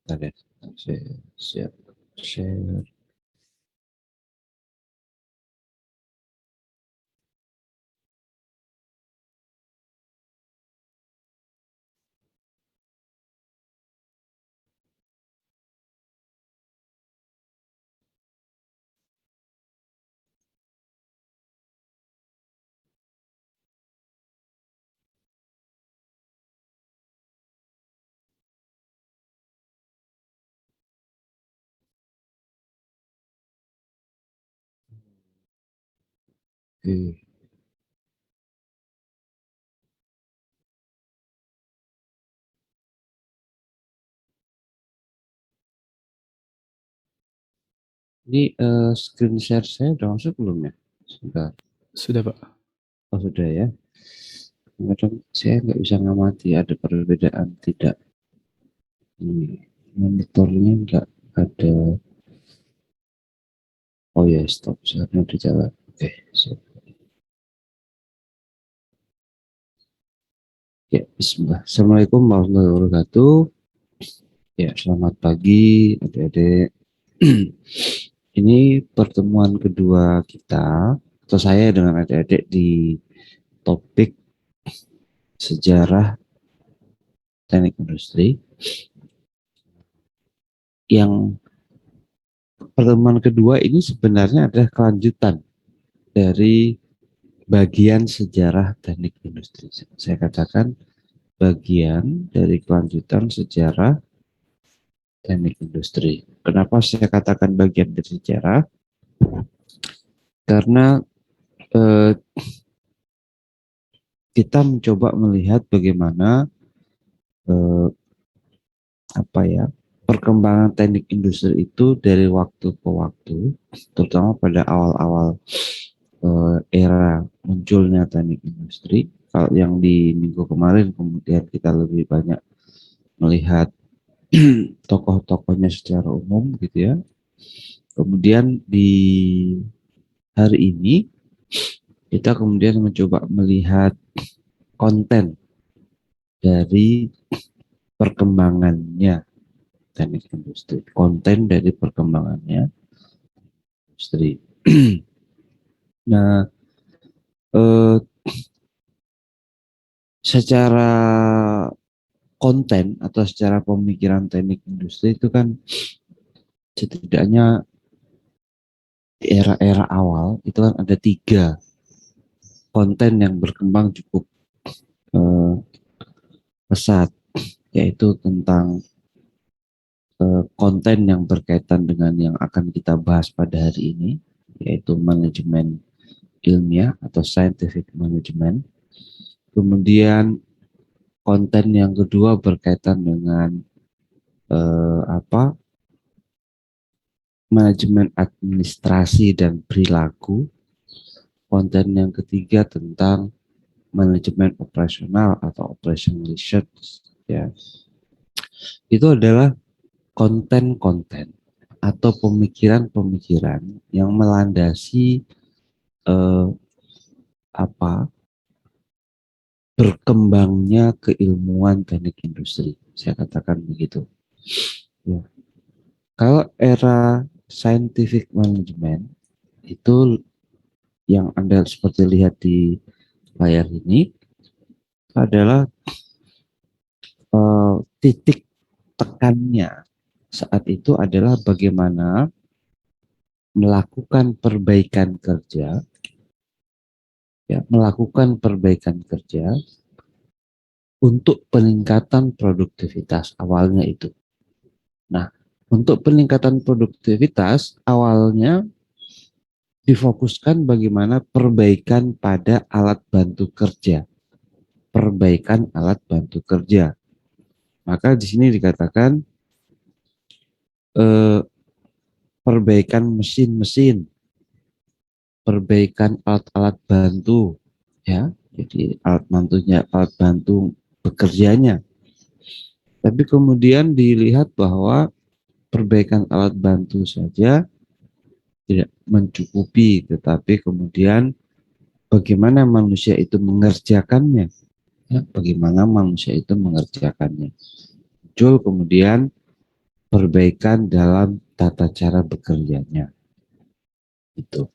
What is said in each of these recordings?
Tadi saya siap share. Oke. Ini screen share saya udah masuk belum ya? Sudah. Sudah, Pak. Oh, sudah ya. Kadang saya nggak bisa ngamati ada perbedaan tidak. Ini monitornya nggak ada. Oh ya, stop. Seharusnya udah jalan. Oke, siap. Ya, bismillah. Assalamualaikum warahmatullahi wabarakatuh. Ya, selamat pagi adik-adik. Ini pertemuan kedua kita, atau saya dengan adik-adik di topik sejarah teknik industri. Yang pertemuan kedua ini sebenarnya adalah kelanjutan dari bagian sejarah teknik industri. Saya katakan bagian dari kelanjutan sejarah teknik industri. Kenapa saya katakan bagian dari sejarah? Karena eh, kita mencoba melihat bagaimana eh, apa ya perkembangan teknik industri itu dari waktu ke waktu, terutama pada awal-awal era munculnya teknik industri. Kalau yang di minggu kemarin kemudian kita lebih banyak melihat tokoh-tokohnya secara umum gitu ya. Kemudian di hari ini kita kemudian mencoba melihat konten dari perkembangannya teknik industri, konten dari perkembangannya industri. Nah, eh, secara konten atau secara pemikiran teknik industri itu kan setidaknya di era-era awal itu kan ada tiga konten yang berkembang cukup eh, pesat, yaitu tentang konten yang berkaitan dengan yang akan kita bahas pada hari ini, yaitu manajemen ilmiah atau scientific management. Kemudian konten yang kedua berkaitan dengan apa manajemen administrasi dan perilaku. Konten yang ketiga tentang manajemen operasional atau operation research ya. Itu adalah konten-konten atau pemikiran-pemikiran yang melandasi eh, apa berkembangnya keilmuan teknik industri. Saya katakan begitu. Ya. Kalau era scientific management itu yang Anda seperti lihat di layar ini adalah titik tekannya saat itu adalah bagaimana melakukan perbaikan kerja, ya, melakukan perbaikan kerja untuk peningkatan produktivitas awalnya itu. Nah, untuk peningkatan produktivitas awalnya difokuskan bagaimana perbaikan pada alat bantu kerja, perbaikan alat bantu kerja. Maka di sini dikatakan eh, perbaikan mesin-mesin, perbaikan alat-alat bantu, ya. Jadi alat bantu bekerjanya. Tapi kemudian dilihat bahwa perbaikan alat bantu saja tidak mencukupi, tetapi kemudian bagaimana manusia itu mengerjakannya, ya, bagaimana manusia itu mengerjakannya. Muncul kemudian perbaikan dalam tata cara bekerjanya. Itu.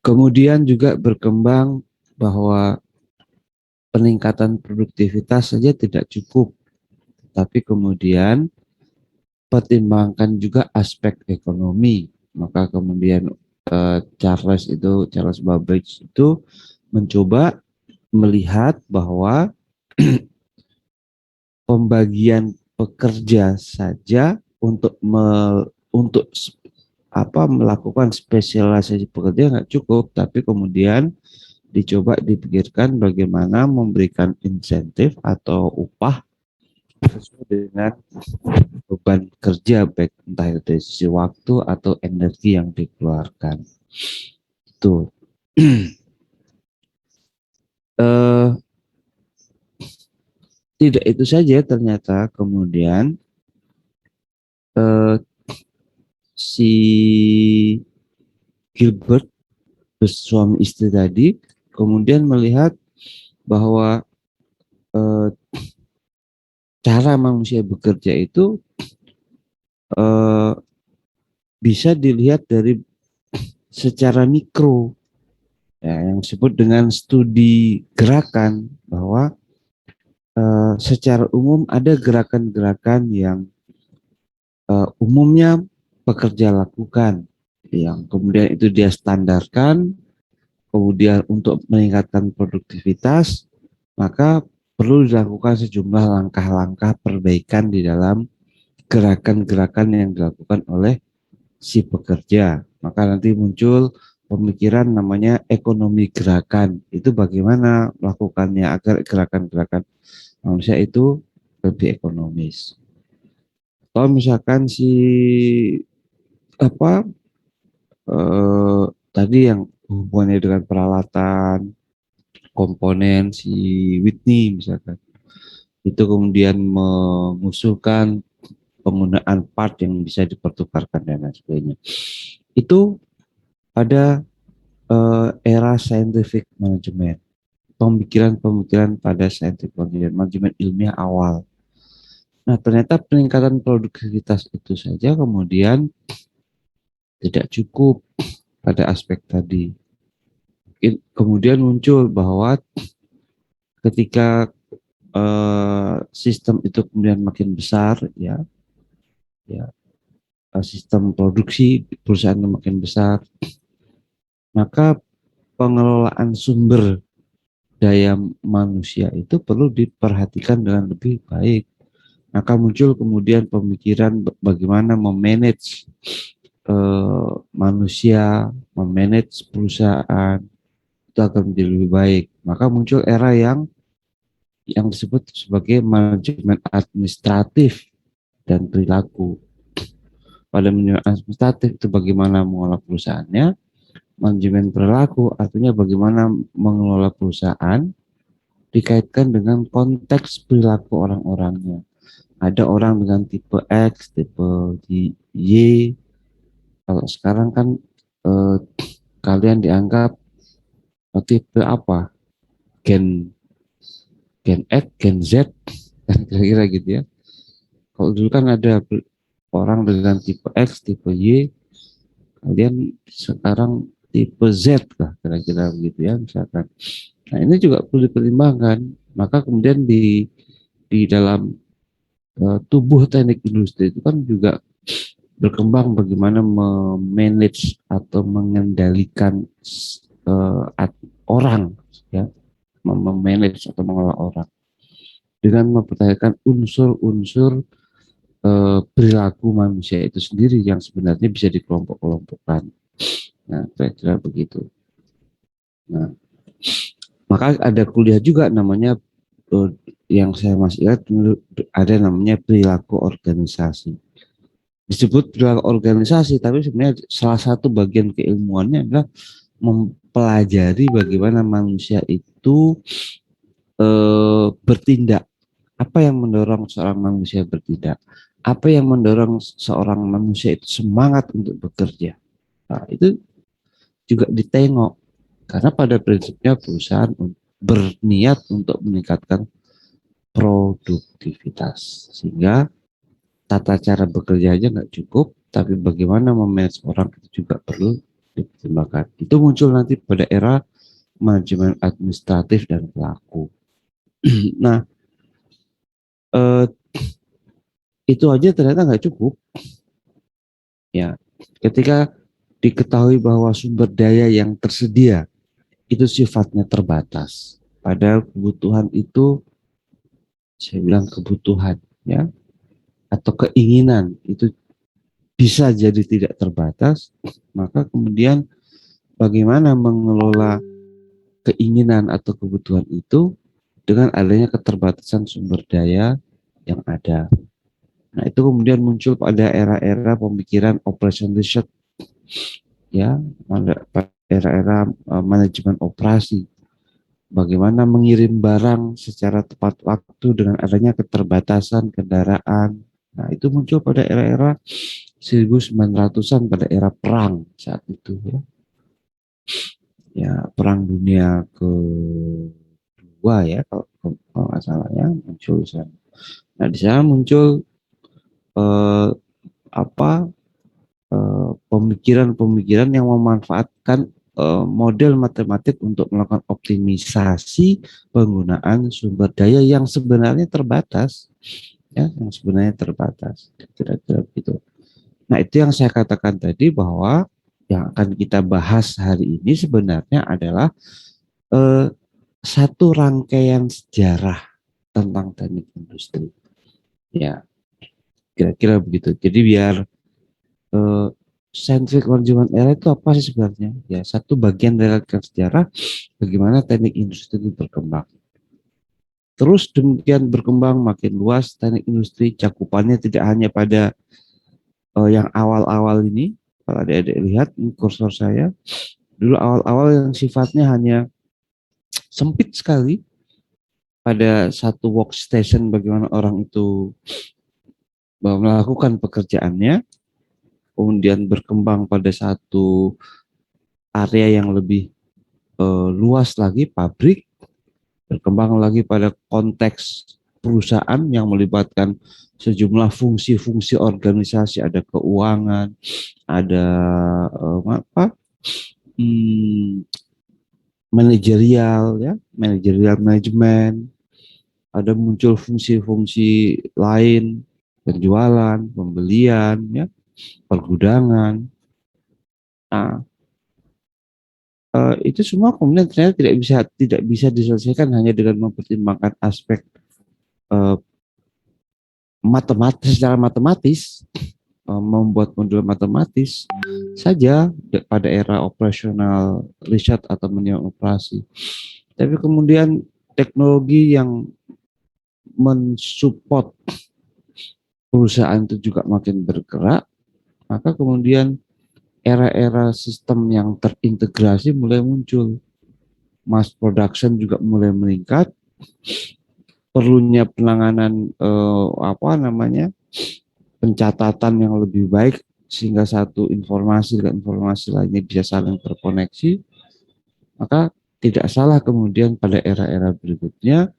Kemudian juga berkembang bahwa peningkatan produktivitas saja tidak cukup, tapi kemudian pertimbangkan juga aspek ekonomi. Maka kemudian Charles Babbage itu mencoba melihat bahwa pembagian pekerja saja untuk melakukan spesialisasi pekerja nggak cukup, tapi kemudian dicoba dipikirkan bagaimana memberikan insentif atau upah sesuai dengan beban kerja, baik entah itu dari sisi waktu atau energi yang dikeluarkan. Itu tidak itu saja, ternyata kemudian eh, si Gilbert, suami istri tadi, kemudian melihat bahwa eh, cara manusia bekerja itu eh, bisa dilihat dari secara mikro, ya, yang disebut dengan studi gerakan, bahwa secara umum ada gerakan-gerakan yang umumnya pekerja lakukan, yang kemudian itu dia standarkan, kemudian untuk meningkatkan produktivitas, maka perlu dilakukan sejumlah langkah-langkah perbaikan di dalam gerakan-gerakan yang dilakukan oleh si pekerja. Maka nanti muncul pemikiran namanya ekonomi gerakan. Itu bagaimana melakukannya agar gerakan-gerakan manusia itu lebih ekonomis. Kalau misalkan si apa tadi yang hubungannya dengan peralatan, komponen si Whitney misalkan, itu kemudian mengusulkan penggunaan part yang bisa dipertukarkan dan lain sebagainya. Itu pada era scientific management, pemikiran-pemikiran pada scientific management, manajemen ilmiah awal. Nah, ternyata peningkatan produktivitas itu saja kemudian tidak cukup pada aspek tadi. Kemudian muncul bahwa ketika sistem itu kemudian makin besar, ya sistem produksi perusahaan makin besar, maka pengelolaan sumber daya manusia itu perlu diperhatikan dengan lebih baik. Maka muncul kemudian pemikiran bagaimana memanage manusia, memanage perusahaan itu akan menjadi lebih baik. Maka muncul era yang disebut sebagai manajemen administratif dan perilaku. Pada manajemen administratif itu bagaimana mengolah perusahaannya, manajemen perilaku artinya bagaimana mengelola perusahaan dikaitkan dengan konteks perilaku orang-orangnya. Ada orang dengan tipe X, tipe Y. Kalau sekarang kan eh, kalian dianggap tipe apa? Gen Gen X, Gen Z, kan kira-kira gitu ya. Kalau dulu kan ada orang dengan tipe X, tipe Y, kalian sekarang tipe Z lah, kira-kira begitu ya misalkan. Nah, ini juga perlu dipertimbangkan. Maka kemudian di dalam tubuh teknik industri itu kan juga berkembang bagaimana memanage atau mengendalikan orang, ya, memanage atau mengelola orang dengan mempertanyakan unsur-unsur perilaku manusia itu sendiri yang sebenarnya bisa dikelompok-kelompokkan. Nah, kira-kira begitu. Nah, maka ada kuliah juga namanya yang saya masih ingat, ada namanya perilaku organisasi. Disebut perilaku organisasi, tapi sebenarnya salah satu bagian keilmuannya adalah mempelajari bagaimana manusia itu bertindak. Apa yang mendorong seorang manusia bertindak? Apa yang mendorong seorang manusia itu semangat untuk bekerja? Nah, itu juga ditengok karena pada prinsipnya perusahaan berniat untuk meningkatkan produktivitas sehingga tata cara bekerja aja nggak cukup, tapi bagaimana memanage orang itu juga perlu dipertimbangkan. Itu muncul nanti pada era manajemen administratif dan pelaku. Nah, eh, itu aja ternyata nggak cukup. Ya, ketika diketahui bahwa sumber daya yang tersedia itu sifatnya terbatas, padahal kebutuhan itu, saya bilang kebutuhan, ya, atau keinginan itu bisa jadi tidak terbatas, maka kemudian bagaimana mengelola keinginan atau kebutuhan itu dengan adanya keterbatasan sumber daya yang ada. Nah, itu kemudian muncul pada era-era pemikiran operation research, ya, pada era-era manajemen operasi. Bagaimana mengirim barang secara tepat waktu dengan adanya keterbatasan kendaraan. Nah, itu muncul pada era-era 1900-an pada era perang saat itu, ya. Ya, perang dunia kedua, ya, kalau nggak salah, ya, muncul di sana. Nah, di sana muncul eh, apa pemikiran-pemikiran yang memanfaatkan model matematik untuk melakukan optimisasi penggunaan sumber daya yang sebenarnya terbatas, ya, yang sebenarnya terbatas, kira-kira begitu. Nah, itu yang saya katakan tadi bahwa yang akan kita bahas hari ini sebenarnya adalah eh, satu rangkaian sejarah tentang teknik industri. Ya, kira-kira begitu. Jadi biar eh, scientific management era itu apa sih sebenarnya? Ya, satu bagian dari rangkaian sejarah bagaimana teknik industri itu berkembang. Terus demikian berkembang makin luas teknik industri, cakupannya tidak hanya pada yang awal-awal ini. Kalau adik-adik lihat ini kursor saya, dulu awal-awal yang sifatnya hanya sempit sekali pada satu workstation bagaimana orang itu melakukan pekerjaannya, kemudian berkembang pada satu area yang lebih luas lagi, pabrik, berkembang lagi pada konteks perusahaan yang melibatkan sejumlah fungsi-fungsi organisasi, ada keuangan, ada apa, hmm, manajerial, ya, manajerial manajemen, ada muncul fungsi-fungsi lain, penjualan, pembelian, ya, pergudangan. Nah, itu semua kemudian ternyata tidak bisa diselesaikan hanya dengan mempertimbangkan aspek eh, matematis, secara matematis, membuat model matematis saja pada era operasional riset atau manajemen operasi. Tapi kemudian teknologi yang mensupport perusahaan itu juga makin bergerak, maka kemudian era-era sistem yang terintegrasi mulai muncul, mass production juga mulai meningkat, perlunya penanganan apa namanya, pencatatan yang lebih baik sehingga satu informasi dengan informasi lainnya bisa saling terkoneksi, maka tidak salah kemudian pada era-era berikutnya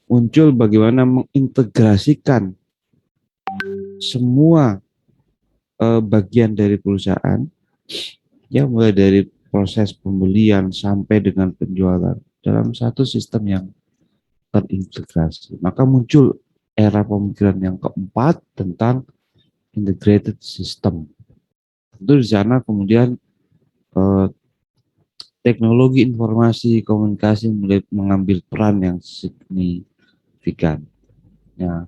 muncul bagaimana mengintegrasikan semua bagian dari perusahaan, ya, mulai dari proses pembelian sampai dengan penjualan dalam satu sistem yang terintegrasi. Maka muncul era pemikiran yang keempat tentang integrated system. Tentu di sana kemudian eh, teknologi informasi komunikasi mulai mengambil peran yang signifikan. Ya,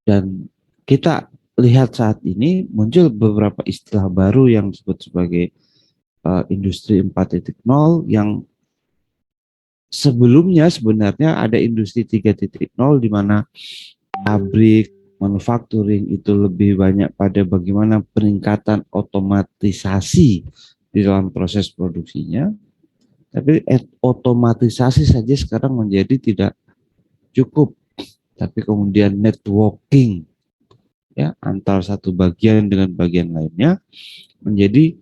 dan kita lihat saat ini muncul beberapa istilah baru yang disebut sebagai industri 4.0 yang sebelumnya sebenarnya ada industri 3.0 di mana pabrik manufacturing itu lebih banyak pada bagaimana peningkatan otomatisasi di dalam proses produksinya. Tapi otomatisasi saja sekarang menjadi tidak cukup, tapi kemudian networking ya antar satu bagian dengan bagian lainnya menjadi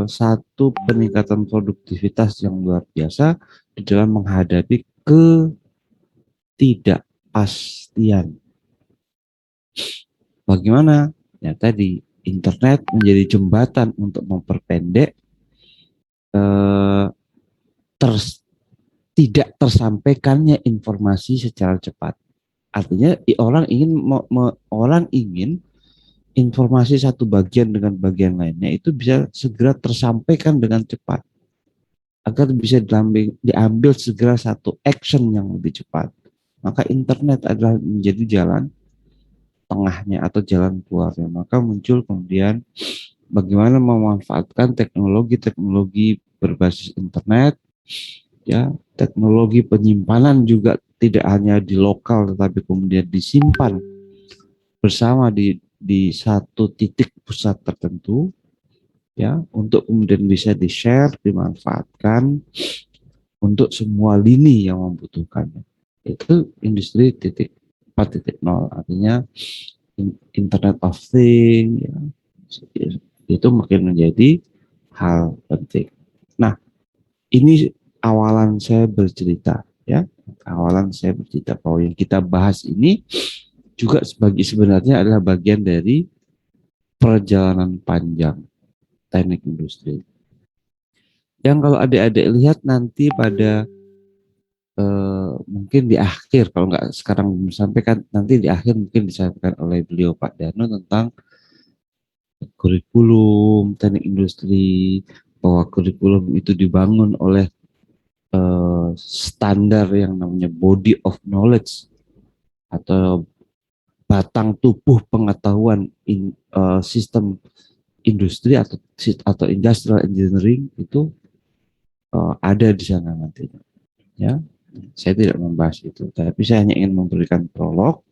satu peningkatan produktivitas yang luar biasa di dalam menghadapi ketidakpastian. Bagaimana? Ya tadi internet menjadi jembatan untuk memperpendek eh, ters, tidak tersampaikannya informasi secara cepat. Artinya orang ingin informasi satu bagian dengan bagian lainnya itu bisa segera tersampaikan dengan cepat agar bisa diambil segera satu action yang lebih cepat. Maka internet adalah menjadi jalan tengahnya atau jalan keluarnya. Maka muncul kemudian bagaimana memanfaatkan teknologi-teknologi berbasis internet, ya, teknologi penyimpanan juga tidak hanya di lokal tetapi kemudian disimpan bersama di satu titik pusat tertentu, ya, untuk kemudian bisa di-share, dimanfaatkan untuk semua lini yang membutuhkannya. Itu industri 4.0, artinya Internet of Things, ya, itu makin menjadi hal penting. Nah, ini awalan saya bercerita, ya, awalan saya bercerita bahwa yang kita bahas ini juga sebenarnya adalah bagian dari perjalanan panjang teknik industri. Yang kalau adik-adik lihat nanti pada mungkin di akhir, kalau nggak sekarang disampaikan, nanti di akhir mungkin disampaikan oleh beliau Pak Dano tentang kurikulum teknik industri, bahwa kurikulum itu dibangun oleh standar yang namanya body of knowledge atau batang tubuh pengetahuan sistem industri atau industrial engineering itu ada di sana nantinya. Ya, saya tidak membahas itu, tapi saya hanya ingin memberikan prolog.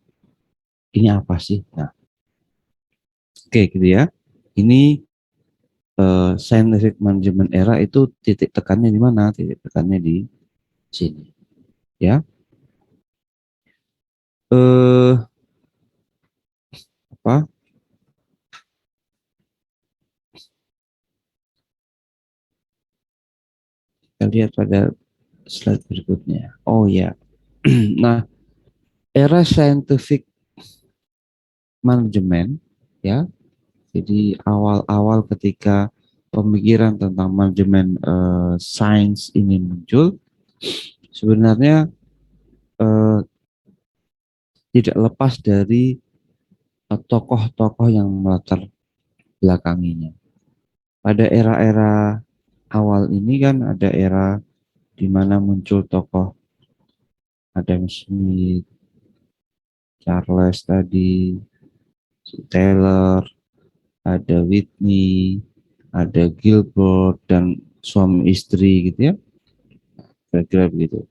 Ini apa sih? Nah, oke gitu ya. Ini scientific management era itu titik tekannya di mana? Titik tekannya di sini. Ya, eh apa? Kita lihat pada slide berikutnya. Oh ya. Nah, era scientific management, ya. Jadi awal-awal ketika pemikiran tentang manajemen sains ini muncul, sebenarnya eh, tidak lepas dari tokoh-tokoh yang melatar belakanginya. Pada era-era awal ini kan ada era di mana muncul tokoh Adam Smith, Charles tadi, Taylor, ada Whitney, ada Gilbert dan suami istri gitu ya, kira-kira begitu.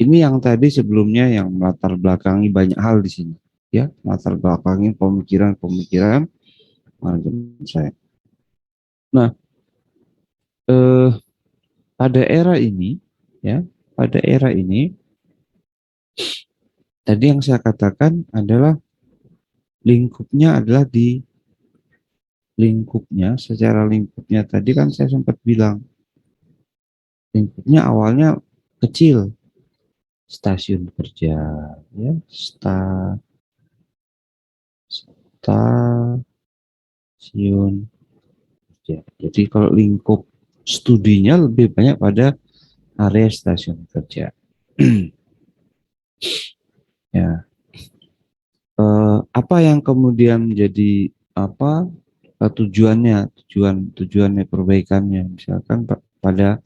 Ini yang tadi sebelumnya yang melatar belakangi banyak hal di sini, ya, melatar belakangi pemikiran-pemikiran manajemen saya. Nah, eh, pada era ini, ya, pada era ini tadi yang saya katakan adalah lingkupnya secara lingkupnya tadi kan saya sempat bilang lingkupnya awalnya kecil, stasiun kerja, ya, stasiun kerja. Jadi kalau lingkup studinya lebih banyak pada area stasiun kerja. Ya, apa yang kemudian menjadi apa tujuannya perbaikannya, misalkan pada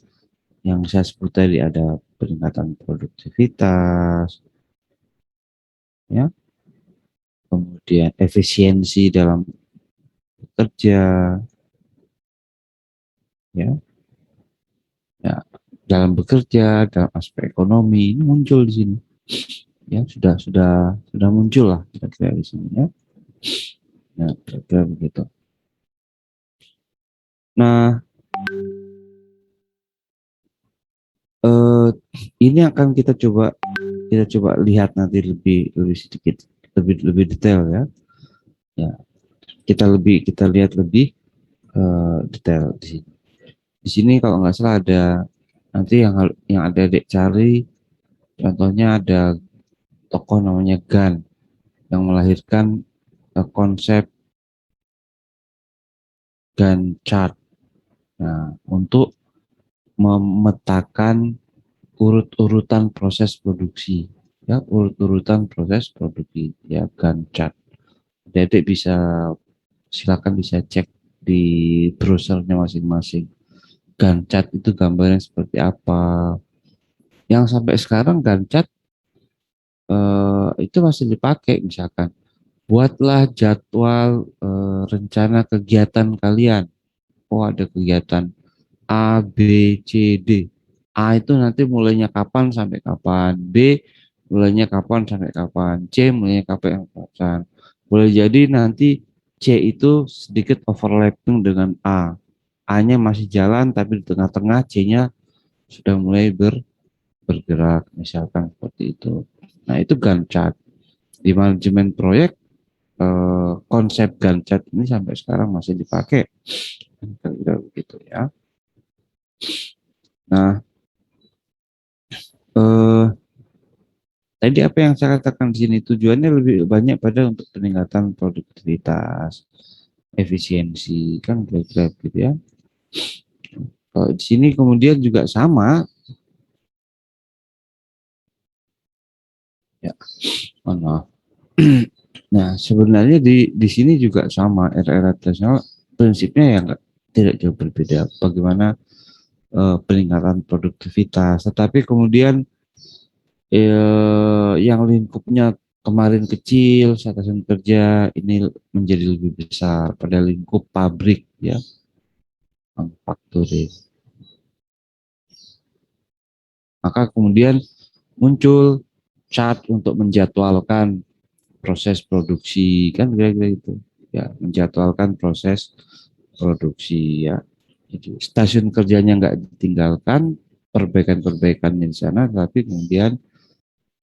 yang saya sebut tadi ada peningkatan produktivitas, ya, kemudian efisiensi dalam bekerja, ya, ya, dalam bekerja, dalam aspek ekonomi ini muncul di sini, ya, sudah muncul lah kira-kira di sini, ya, ya, kira-kira begitu. Nah, eh, ini akan kita coba lihat nanti lebih lebih sedikit. lebih detail ya. Ya, kita lihat lebih detail di sini. Di sini kalau nggak salah ada nanti yang ada adik cari, contohnya ada tokoh namanya Gan yang melahirkan konsep Gantt chart. Nah, untuk memetakan urut-urutan proses produksi, ya urut-urutan proses produksi, ya Gantt chart. Dedek bisa silakan bisa cek di browsernya masing-masing. Gantt chart itu gambarnya seperti apa. Yang sampai sekarang Gantt chart itu masih dipakai, misalkan buatlah jadwal rencana kegiatan kalian. Oh, ada kegiatan A, B, C, D. A itu nanti mulainya kapan sampai kapan, B mulainya kapan sampai kapan, C mulainya kapan sampai kapan. Boleh jadi nanti C itu sedikit overlapping dengan A. A-nya masih jalan tapi di tengah-tengah C-nya sudah mulai bergerak, misalkan seperti itu. Nah, itu Gantt chart. Di manajemen proyek konsep Gantt chart ini sampai sekarang masih dipakai. Kira-kira begitu ya. Nah, eh, tadi apa yang saya katakan di sini tujuannya lebih banyak pada untuk peningkatan produktivitas, efisiensi, kan kira-kira gitu ya. Kalau di sini kemudian juga sama, ya, oh no. Nah, sebenarnya di sini juga sama era-era tradisional prinsipnya yang tidak jauh berbeda. Bagaimana peningkatan produktivitas, tetapi kemudian yang lingkupnya kemarin kecil, satuan kerja ini menjadi lebih besar pada lingkup pabrik ya, manufacturing. Maka kemudian muncul chart untuk menjadwalkan proses produksi, kan kira-kira itu ya, menjadwalkan proses produksi ya. Jadi stasiun kerjanya nggak ditinggalkan, perbaikan-perbaikan di sana, tapi kemudian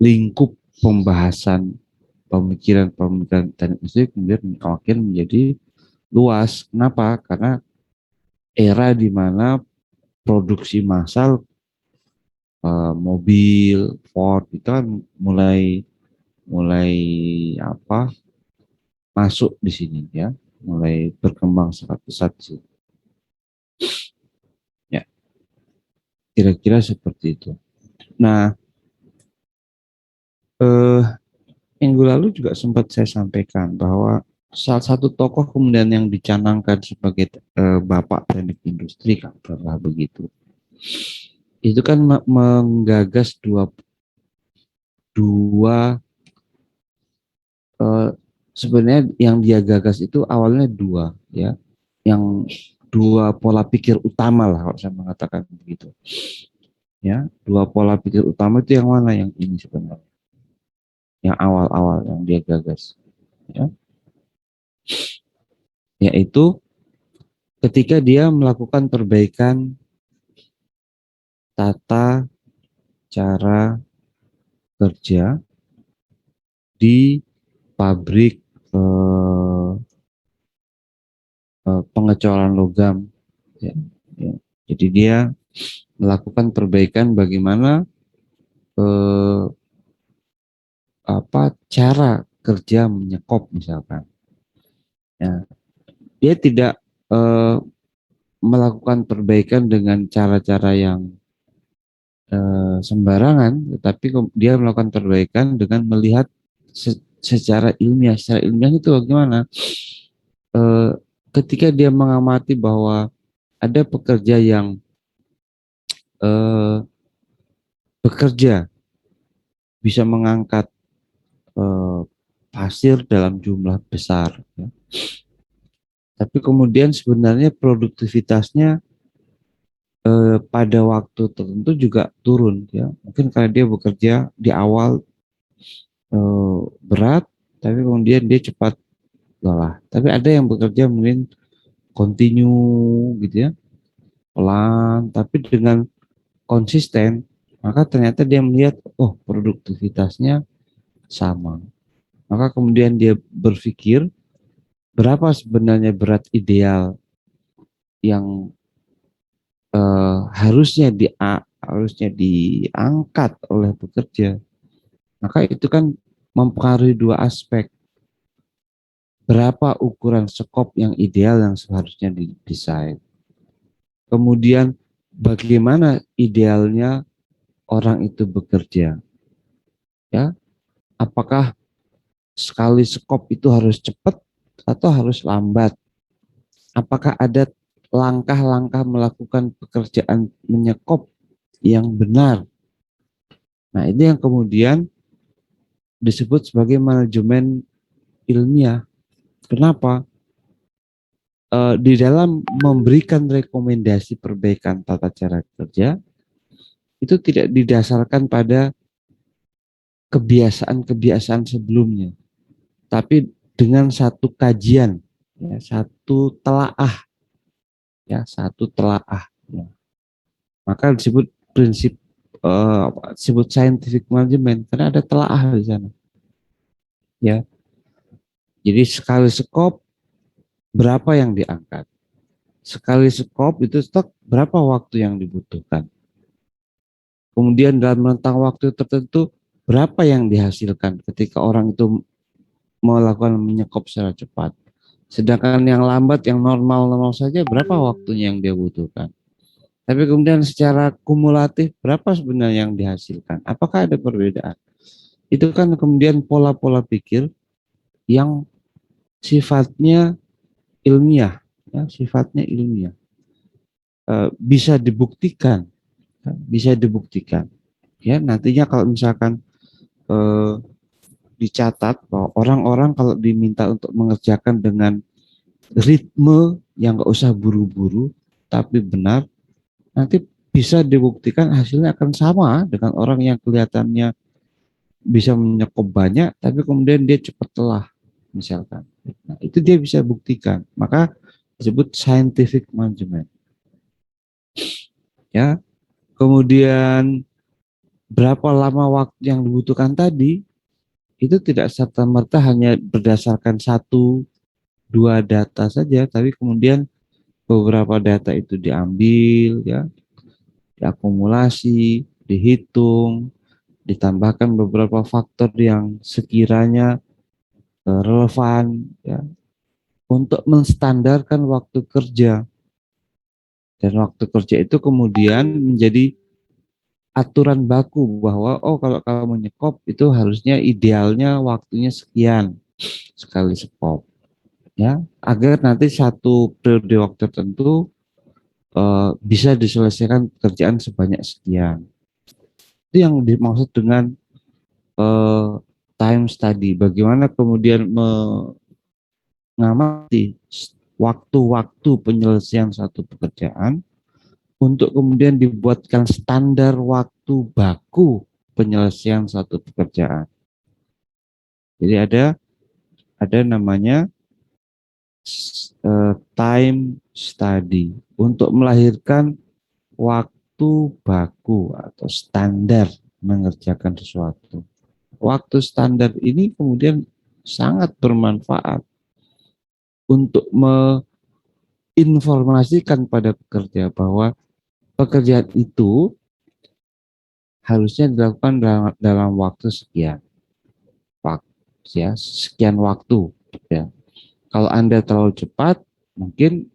lingkup pembahasan pemikiran-pemikiran teknik listrik kemudian makin menjadi luas. Kenapa? Karena era di mana produksi massal mobil Ford itu kan mulai mulai apa masuk di sini ya, mulai berkembang sangat pesat sih. Ya, kira-kira seperti itu. Nah, eh, minggu lalu juga sempat saya sampaikan bahwa salah satu tokoh kemudian yang dicanangkan sebagai bapak teknik industri kan pernah begitu. Itu kan menggagas dua eh, sebenarnya yang dia gagas itu awalnya dua ya, yang dua pola pikir utama lah kalau saya mengatakan begitu ya. Dua pola pikir utama itu yang mana, yang ini sebenarnya yang awal-awal yang dia gagas ya, yaitu ketika dia melakukan perbaikan tata cara kerja di pabrik eh, pengecoran logam ya, ya. Jadi dia melakukan perbaikan bagaimana eh, cara kerja menyekop misalkan ya. Dia tidak eh, melakukan perbaikan dengan cara-cara yang sembarangan, tetapi dia melakukan perbaikan dengan melihat secara ilmiah. Secara ilmiah itu bagaimana? Eh, Ketika dia mengamati bahwa ada pekerja yang eh, bekerja bisa mengangkat eh, pasir dalam jumlah besar, ya. Tapi kemudian sebenarnya produktivitasnya pada waktu tertentu juga turun, ya. Mungkin karena dia bekerja di awal berat, tapi kemudian dia cepat lelah. Tapi ada yang bekerja mungkin continue gitu ya, pelan, tapi dengan konsisten, maka ternyata dia melihat, oh produktivitasnya sama. Maka kemudian dia berpikir berapa sebenarnya berat ideal yang harusnya diangkat oleh pekerja. Maka itu kan mempengaruhi dua aspek. Berapa ukuran skop yang ideal yang seharusnya didesain. Kemudian bagaimana idealnya orang itu bekerja. Ya, apakah sekali skop itu harus cepat atau harus lambat? Apakah ada langkah-langkah melakukan pekerjaan menyekop yang benar? Nah, ini yang kemudian disebut sebagai manajemen ilmiah. Kenapa? Di dalam memberikan rekomendasi perbaikan tata cara kerja itu tidak didasarkan pada kebiasaan-kebiasaan sebelumnya, tapi dengan satu kajian, ya, satu telaah, satu telaah. Ya. Maka disebut prinsip disebut scientific management karena ada telaah di sana. Ya, jadi sekali skop berapa yang diangkat, sekali skop itu stok berapa waktu yang dibutuhkan. Kemudian dalam rentang waktu tertentu berapa yang dihasilkan ketika orang itu melakukan menyekop secara cepat. Sedangkan yang lambat, yang normal-normal saja berapa waktunya yang dia butuhkan. Tapi kemudian secara kumulatif berapa sebenarnya yang dihasilkan? Apakah ada perbedaan? Itu kan kemudian pola-pola pikir yang sifatnya ilmiah, ya, sifatnya ilmiah. Bisa dibuktikan, bisa dibuktikan. Ya, nantinya kalau misalkan eh, dicatat bahwa orang-orang kalau diminta untuk mengerjakan dengan ritme yang nggak usah buru-buru tapi benar, nanti bisa dibuktikan hasilnya akan sama dengan orang yang kelihatannya bisa menyekop banyak tapi kemudian dia cepat telah misalkan. Nah, itu dia bisa buktikan. Maka disebut scientific management. Ya. Kemudian berapa lama waktu yang dibutuhkan tadi itu tidak serta-merta hanya berdasarkan satu dua data saja, tapi kemudian beberapa data itu diambil, ya, diakumulasi, dihitung, ditambahkan beberapa faktor yang sekiranya relevan, ya, untuk menstandarkan waktu kerja. Dan waktu kerja itu kemudian menjadi aturan baku bahwa oh kalau kamu nyekop itu harusnya idealnya waktunya sekian sekali skop, ya, agar nanti satu periode waktu tertentu bisa diselesaikan pekerjaan sebanyak sekian. Itu yang dimaksud dengan eh, time study. Bagaimana kemudian mengamati waktu-waktu penyelesaian satu pekerjaan untuk kemudian dibuatkan standar waktu baku penyelesaian satu pekerjaan. Jadi ada namanya time study untuk melahirkan waktu baku atau standar mengerjakan sesuatu. Waktu standar ini kemudian sangat bermanfaat untuk menginformasikan pada pekerja bahwa pekerjaan itu harusnya dilakukan dalam waktu sekian, ya, sekian waktu. Ya. Kalau Anda terlalu cepat, mungkin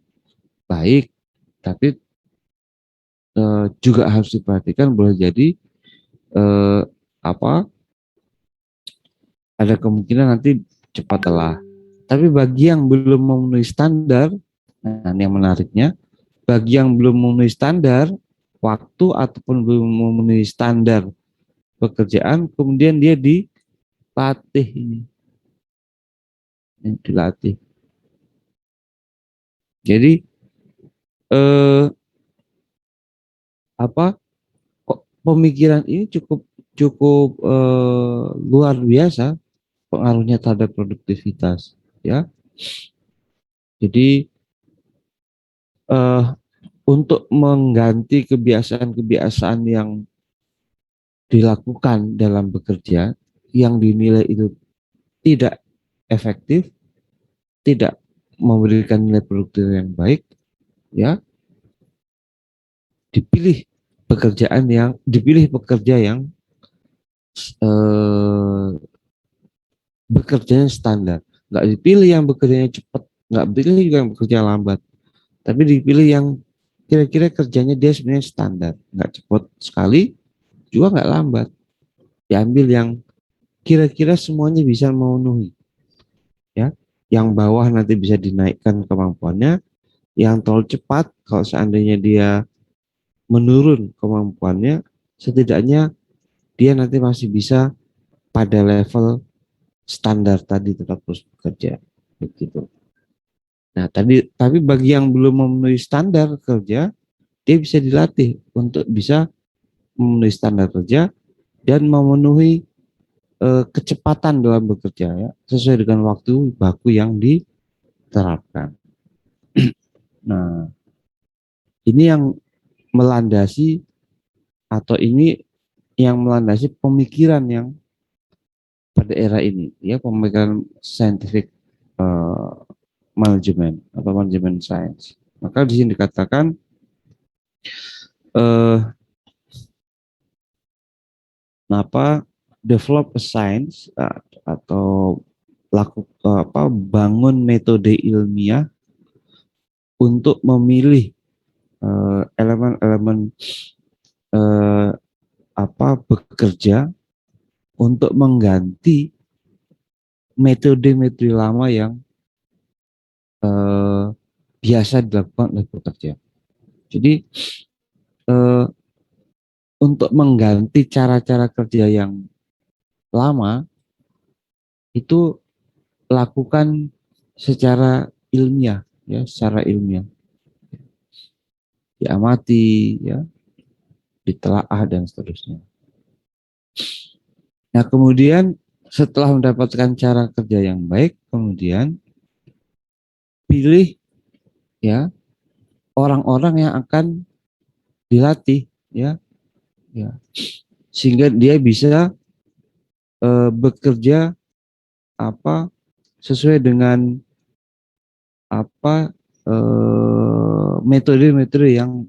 baik, tapi juga harus diperhatikan boleh jadi eh, apa ada kemungkinan nanti cepat telah. Tapi bagi yang belum memenuhi standar, nah yang menariknya, bagi yang belum memenuhi standar waktu ataupun belum memenuhi standar pekerjaan, kemudian dia dilatih ini, dilatih. Jadi eh, apa kok pemikiran ini cukup cukup luar biasa pengaruhnya terhadap produktivitas, ya. Jadi eh, untuk mengganti kebiasaan-kebiasaan yang dilakukan dalam bekerja yang dinilai itu tidak efektif, tidak memberikan nilai produktif yang baik, ya dipilih pekerja yang eh, bekerjanya standar, nggak dipilih yang bekerjanya cepat, nggak dipilih juga yang bekerja lambat, tapi dipilih yang kira-kira kerjanya dia sebenarnya standar, nggak cepat sekali, juga nggak lambat. Diambil yang kira-kira semuanya bisa memenuhi, ya. Yang bawah nanti bisa dinaikkan kemampuannya, yang terlalu cepat kalau seandainya dia menurun kemampuannya, setidaknya dia nanti masih bisa pada level standar tadi tetap terus bekerja, begitu. Nah, tapi bagi yang belum memenuhi standar kerja, dia bisa dilatih untuk bisa memenuhi standar kerja dan memenuhi kecepatan dalam bekerja, ya, sesuai dengan waktu baku yang diterapkan. Nah, ini yang melandasi atau ini yang melandasi pemikiran yang pada era ini, ya, pemikiran scientific uh, management atau manajemen science. Maka di sini dikatakan uh, apa, develop a science atau bangun metode ilmiah untuk memilih elemen-elemen bekerja untuk mengganti metode-metode lama yang eh, biasa dilakukan oleh pekerja. Jadi untuk mengganti cara-cara kerja yang lama itu lakukan secara ilmiah, ya, secara ilmiah, diamati, ya, ditelaah dan seterusnya. Nah, kemudian setelah mendapatkan cara kerja yang baik, kemudian pilih, ya, orang-orang yang akan dilatih, ya, ya, sehingga dia bisa bekerja sesuai dengan metode-metode yang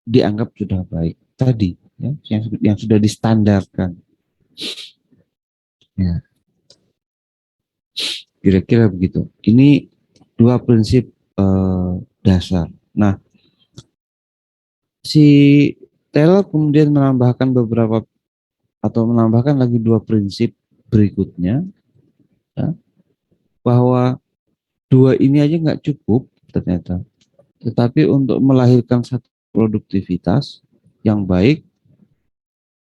dianggap sudah baik tadi, ya, yang sudah distandarkan, ya, kira-kira begitu. Ini dua prinsip dasar. Nah, si Taylor kemudian menambahkan lagi dua prinsip berikutnya, ya, bahwa dua ini aja nggak cukup ternyata, tetapi untuk melahirkan satu produktivitas yang baik,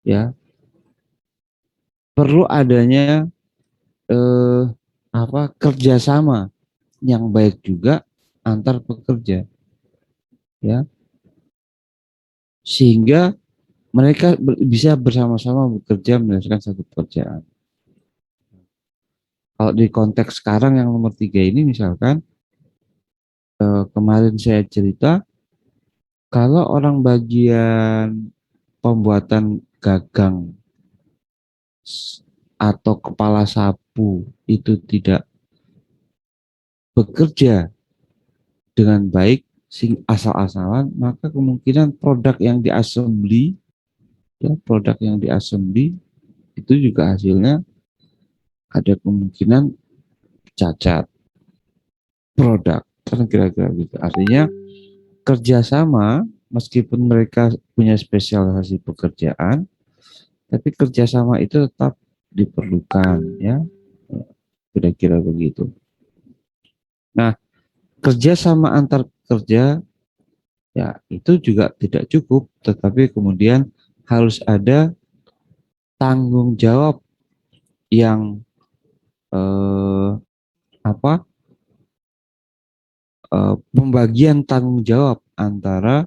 ya, perlu adanya eh, kerjasama yang baik juga antar pekerja, ya, sehingga mereka bisa bersama-sama bekerja menyelesaikan satu pekerjaan. Kalau di konteks sekarang yang nomor 3 ini, misalkan kemarin saya cerita, kalau orang bagian pembuatan gagang atau kepala sapu itu tidak bekerja dengan baik, asal-asalan, maka kemungkinan produk yang diassembly itu juga hasilnya ada kemungkinan cacat produk, kan kira-kira gitu. Artinya kerjasama, meskipun mereka punya spesialisasi pekerjaan, tapi kerjasama itu tetap diperlukan, ya, kira-kira begitu. Nah, kerjasama antar pekerja, ya, itu juga tidak cukup, tetapi kemudian harus ada tanggung jawab yang eh, apa pembagian tanggung jawab antara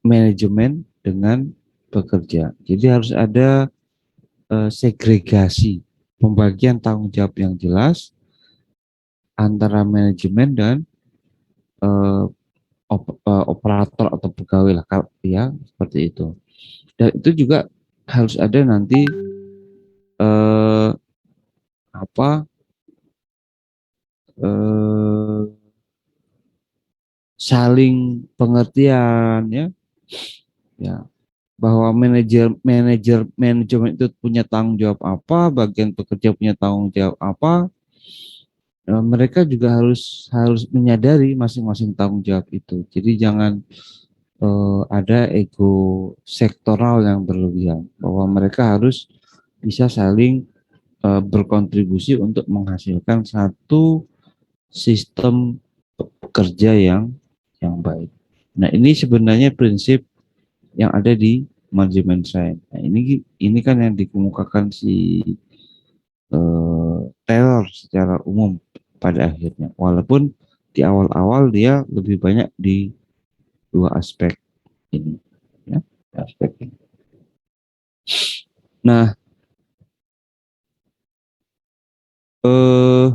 manajemen dengan pekerja. Jadi harus ada segregasi, pembagian tanggung jawab yang jelas antara manajemen dan eh, operator atau pegawai lah, ya, seperti itu. Dan itu juga harus ada nanti eh, apa eh, saling pengertian ya, ya bahwa manajemen itu punya tanggung jawab apa, bagian pekerja punya tanggung jawab apa, mereka juga harus harus menyadari masing-masing tanggung jawab itu. Jadi jangan ada ego sektoral yang berlebihan, bahwa mereka harus bisa saling berkontribusi untuk menghasilkan satu sistem kerja yang baik. Nah, ini sebenarnya prinsip yang ada di manajemen science. Nah, ini kan yang dikemukakan si Taylor secara umum pada akhirnya. Walaupun di awal-awal dia lebih banyak di dua aspek ini, ya, aspek ini. Nah, eh,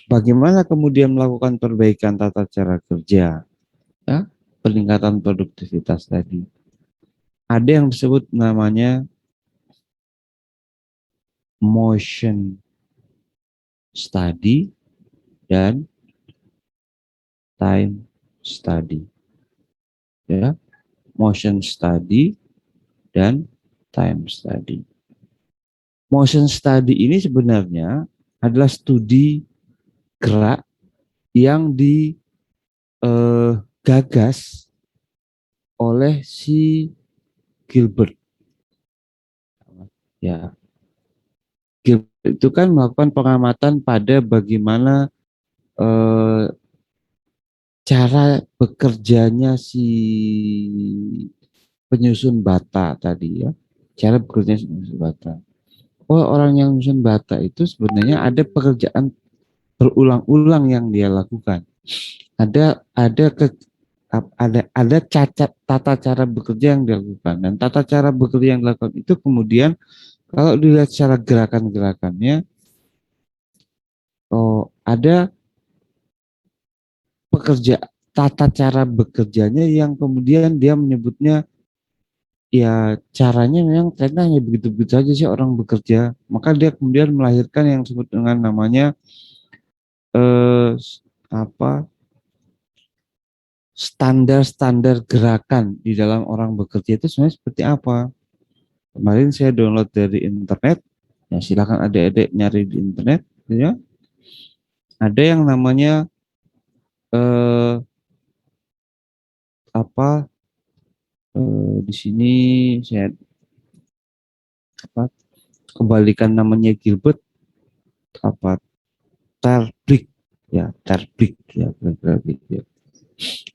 bagaimana kemudian melakukan perbaikan tata cara kerja, ya, peningkatan produktivitas tadi? Ada yang disebut namanya motion study dan time study, ya, motion study dan time study. Motion study ini sebenarnya adalah studi gerak yang digagas oleh si Gilbert. Ya, Gilbert itu kan melakukan pengamatan pada bagaimana eh, cara bekerjanya si penyusun bata tadi ya. Cara bekerja penyusun bata. Oh, orang yang menyusun bata itu sebenarnya ada pekerjaan berulang-ulang yang dia lakukan. Ada cacat tata cara bekerja yang dilakukan, dan tata cara bekerja yang dilakukan itu kemudian kalau dilihat secara gerakan-gerakannya, oh, ada pekerja tata cara bekerjanya yang kemudian dia menyebutnya ya caranya memang ternyata hanya begitu-begitu saja sih orang bekerja, maka dia kemudian melahirkan yang disebut dengan namanya eh, apa standar-standar gerakan di dalam orang bekerja itu sebenarnya seperti apa. Kemarin saya download dari internet, ya silakan adik-adik nyari di internet, ya. Ada yang namanya eh, apa di sini saya apa kembalikan namanya Gilbert apa Terblik, ya Terblik ya Terblik ya.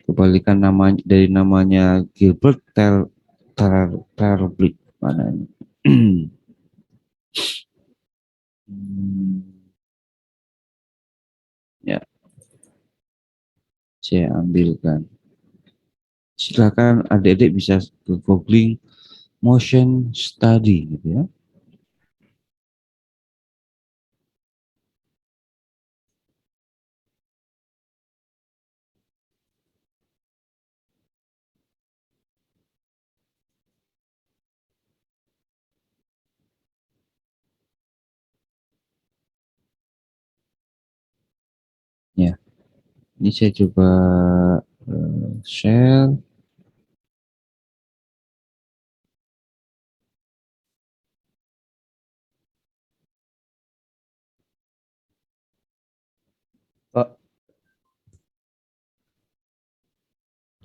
Kebalikan namanya dari namanya Gilbert Terblik mana ini? Ya, saya ambilkan. Silakan adik-adik bisa ke googling motion study gitu ya. Ya, ini saya coba share. Pak,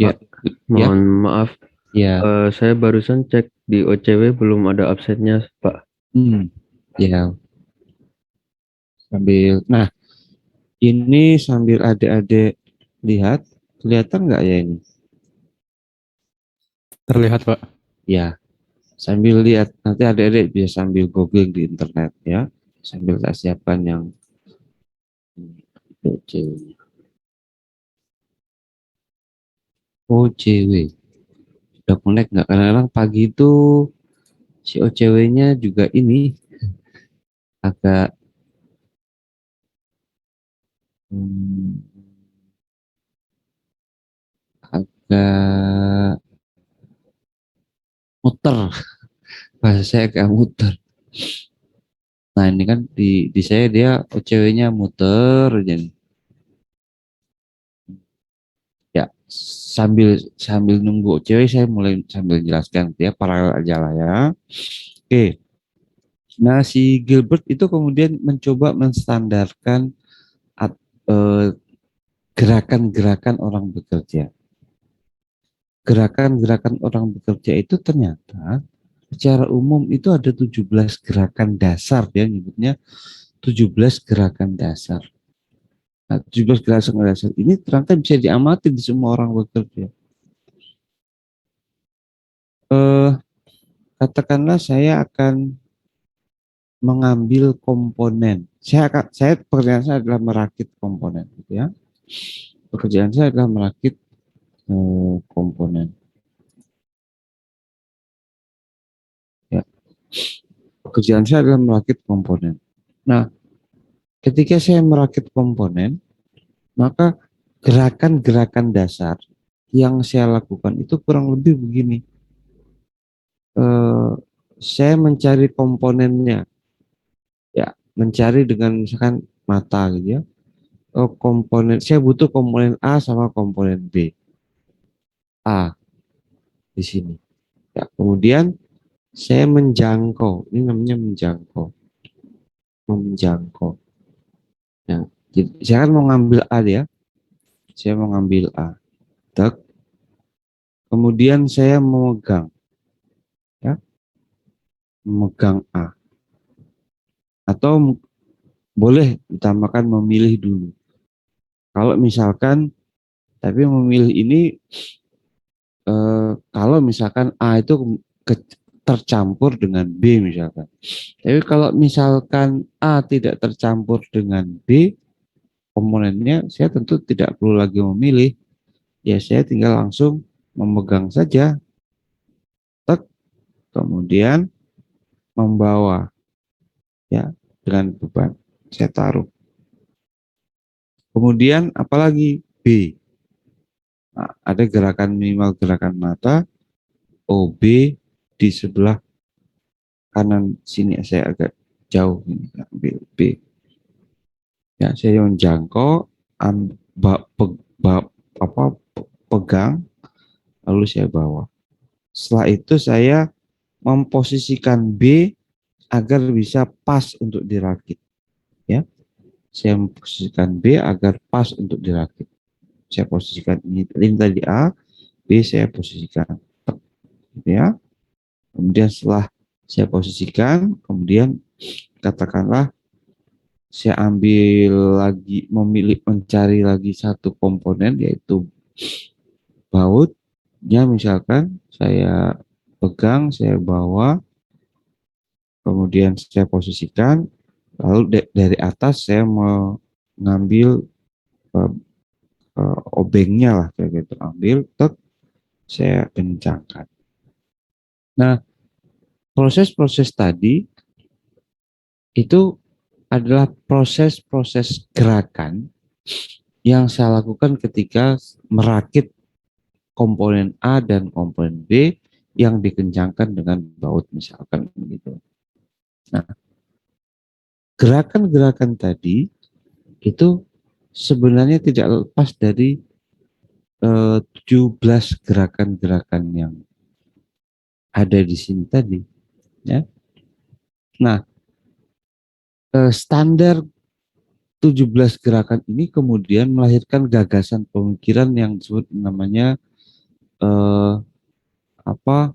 Ya, Pak, ya, mohon maaf. ya. Saya barusan cek di OCW belum ada absennya, Pak. Hmm, ya, sambil. Nah, ini sambil adik-adik lihat, kelihatan nggak ya ini? Terlihat, Pak. Ya, sambil lihat. Nanti adik-adik bisa sambil googling di internet ya. Sambil saya siapkan yang OCW. OCW. Udah connect nggak? Kadang-kadang pagi itu si OCW-nya juga ini agak hmm, agak muter. Bahasa saya agak muter. Nah ini kan di saya dia OCW-nya muter aja nih. Ya, sambil sambil nunggu OCW saya mulai sambil jelaskan dia paralel aja lah ya. Oke. Nah, si Gilbert itu kemudian mencoba menstandarkan at- eh, gerakan-gerakan orang bekerja. Gerakan-gerakan orang bekerja itu ternyata secara umum itu ada 17 gerakan dasar, dia nyebutnya 17 gerakan dasar. Nah, 17 gerakan dasar ini ternyata bisa diamati di semua orang bekerja. Eh, Katakanlah saya akan mengambil komponen. Saya pekerjaan saya adalah merakit komponen, gitu ya. Pekerjaan saya adalah merakit komponen. Ya, pekerjaan saya adalah merakit komponen. Nah, ketika saya merakit komponen, maka gerakan-gerakan dasar yang saya lakukan itu kurang lebih begini. Eh, saya mencari komponennya, ya, mencari dengan misalkan mata gitu ya. Oh, komponen, saya butuh komponen A sama komponen B. A di sini. Ya, kemudian saya menjangkau, ini namanya menjangkau, menjangkau. Ya, jadi saya kan mau ngambil A ya, saya mau ngambil A. Tak. Kemudian saya memegang, ya, memegang A. Atau boleh ditambahkan memilih dulu. Kalau misalkan, tapi memilih ini kalau misalkan A itu tercampur dengan B misalkan. Tapi kalau misalkan A tidak tercampur dengan B, komponennya saya tentu tidak perlu lagi memilih. Ya saya tinggal langsung memegang saja, tek, kemudian membawa, ya, dengan beban. Saya taruh. Kemudian apalagi B. Nah, ada gerakan minimal gerakan mata OB di sebelah kanan sini, saya agak jauh ini, ambil B. Ya, saya menjangkau, apa, pegang, lalu saya bawa. Setelah itu saya memposisikan B agar bisa pas untuk dirakit. Ya, saya memposisikan B agar pas untuk dirakit. Saya posisikan ini tadi A, B saya posisikan, ya. Kemudian setelah saya posisikan, kemudian katakanlah saya ambil lagi, memilih mencari lagi satu komponen yaitu bautnya, misalkan saya pegang, saya bawa, kemudian saya posisikan, lalu dari atas saya mengambil uh, obengnya lah kayak gitu, ambil, tek, saya kencangkan. Nah, proses-proses tadi itu adalah proses-proses gerakan yang saya lakukan ketika merakit komponen A dan komponen B yang dikencangkan dengan baut misalkan begitu. Nah, gerakan-gerakan tadi itu sebenarnya tidak lepas dari 17 gerakan-gerakan yang ada di sini tadi, ya. Nah, standar 17 gerakan ini kemudian melahirkan gagasan pemikiran yang disebut namanya eh, apa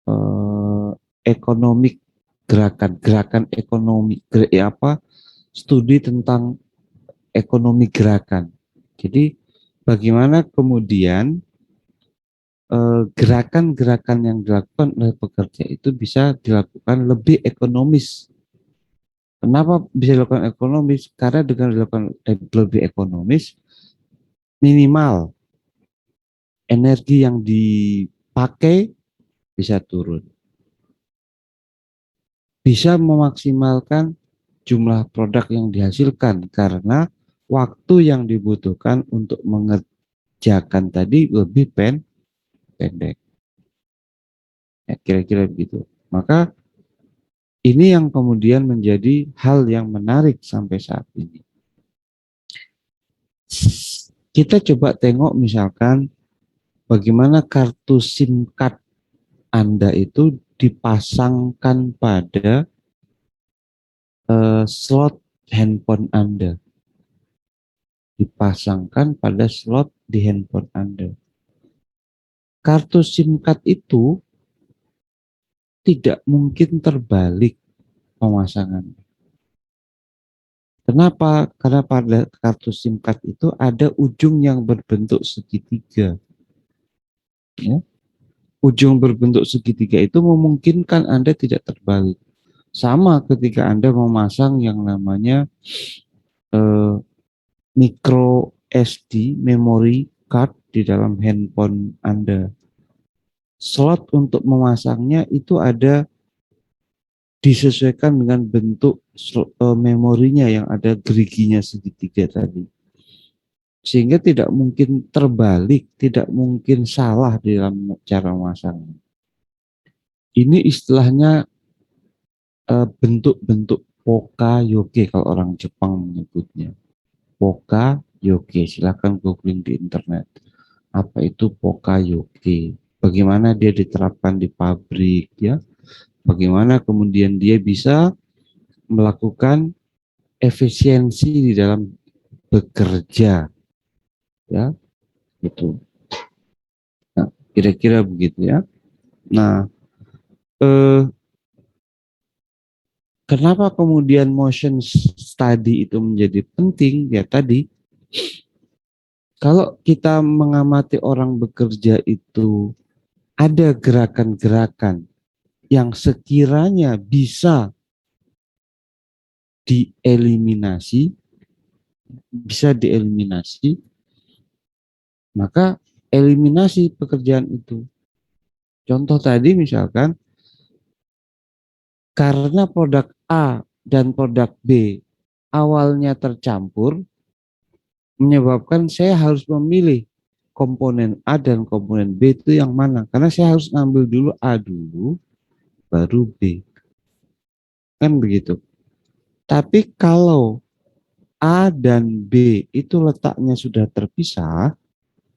eh, ekonomik gerakan, gerakan ekonomi, apa, studi tentang ekonomi gerakan. Jadi bagaimana kemudian gerakan-gerakan yang dilakukan oleh pekerja itu bisa dilakukan lebih ekonomis. Kenapa bisa dilakukan ekonomis? Karena dengan dilakukan lebih ekonomis, minimal energi yang dipakai bisa turun. Bisa memaksimalkan jumlah produk yang dihasilkan karena waktu yang dibutuhkan untuk mengerjakan tadi lebih pendek. Ya, kira-kira begitu. Maka Ini yang kemudian menjadi hal yang menarik sampai saat ini. Kita coba tengok misalkan bagaimana kartu SIM card Anda itu dipasangkan pada slot handphone Anda. Dipasangkan pada slot di handphone Anda. Kartu SIM card itu tidak mungkin terbalik pemasangan. Kenapa? Karena pada kartu SIM card itu ada ujung yang berbentuk segitiga. Ya. Ujung berbentuk segitiga itu memungkinkan Anda tidak terbalik. Sama ketika Anda memasang yang namanya eh, micro SD memory card di dalam handphone Anda. Slot untuk memasangnya itu ada disesuaikan dengan bentuk memorinya yang ada geriginya segitiga tadi. Sehingga tidak mungkin terbalik, tidak mungkin salah di dalam cara memasangnya. Ini istilahnya bentuk-bentuk poka yoke kalau orang Jepang menyebutnya. Poka yoke, silakan googling di internet. Apa itu poka yoke? Bagaimana dia diterapkan di pabrik ya? Bagaimana kemudian dia bisa melakukan efisiensi di dalam bekerja ya, itu. Nah, kira-kira begitu ya. Nah, eh, kenapa kemudian motion study itu menjadi penting? Ya tadi, kalau kita mengamati orang bekerja itu ada gerakan-gerakan yang sekiranya dieliminasi, bisa dieliminasi, maka eliminasi pekerjaan itu. Contoh tadi misalkan, karena produk A dan produk B awalnya tercampur, menyebabkan saya harus memilih komponen A dan komponen B itu yang mana. Karena saya harus ngambil dulu A dulu, baru B. Kan begitu. Tapi kalau A dan B itu letaknya sudah terpisah,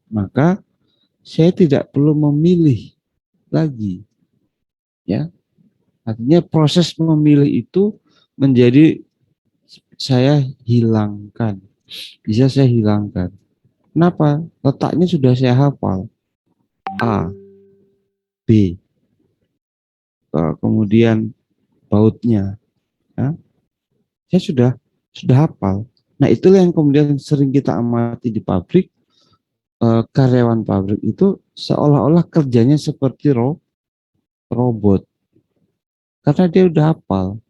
maka saya tidak perlu memilih lagi. Ya, artinya proses memilih itu menjadi saya hilangkan. Bisa saya hilangkan. Kenapa? Letaknya sudah saya hafal. A, B, kemudian bautnya. Ya. Saya sudah hafal. Nah, itulah yang kemudian sering kita amati di pabrik. Karyawan pabrik itu seolah-olah kerjanya seperti robot. Karena dia udah hafal.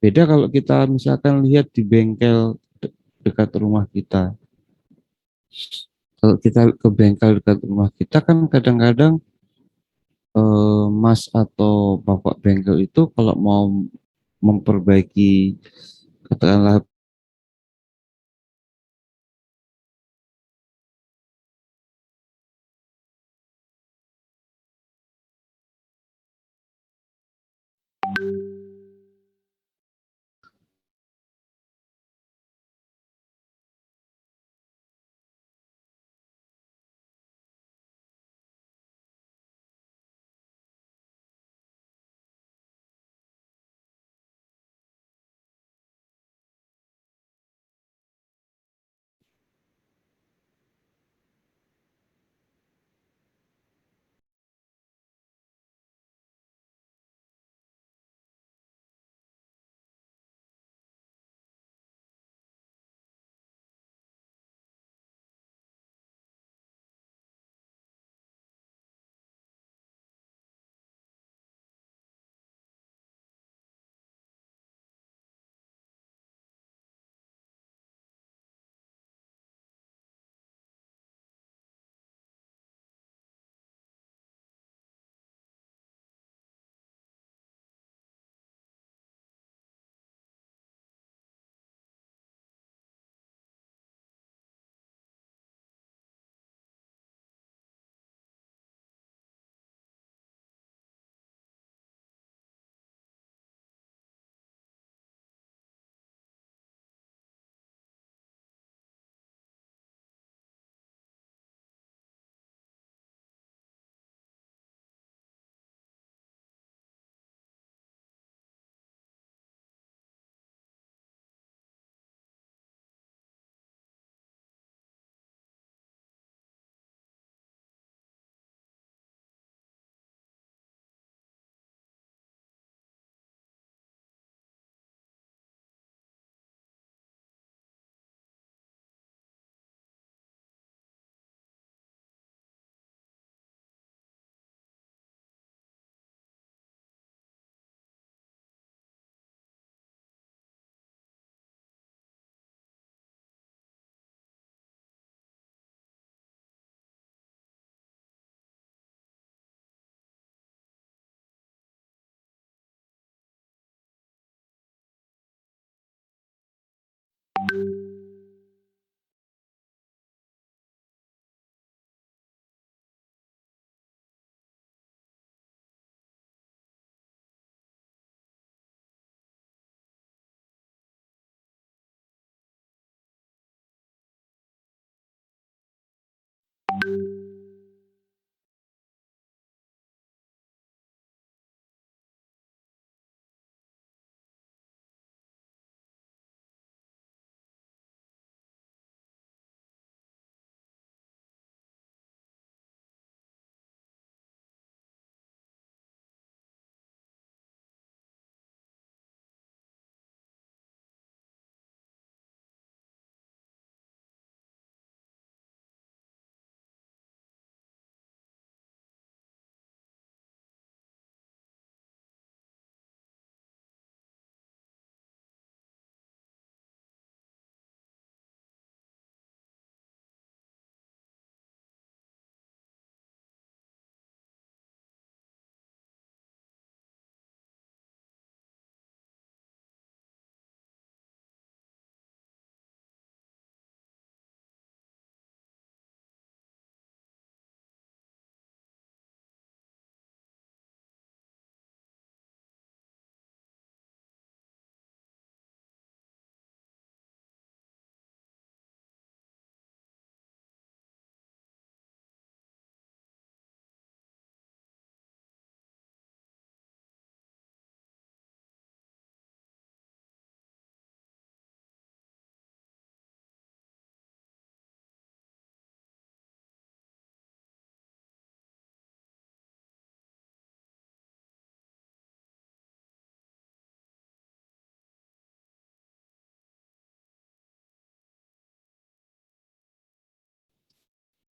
Beda kalau kita misalkan lihat di bengkel dekat rumah kita. Kalau kita ke bengkel dekat rumah kita kan kadang-kadang Mas atau Bapak bengkel itu kalau mau memperbaiki katakanlah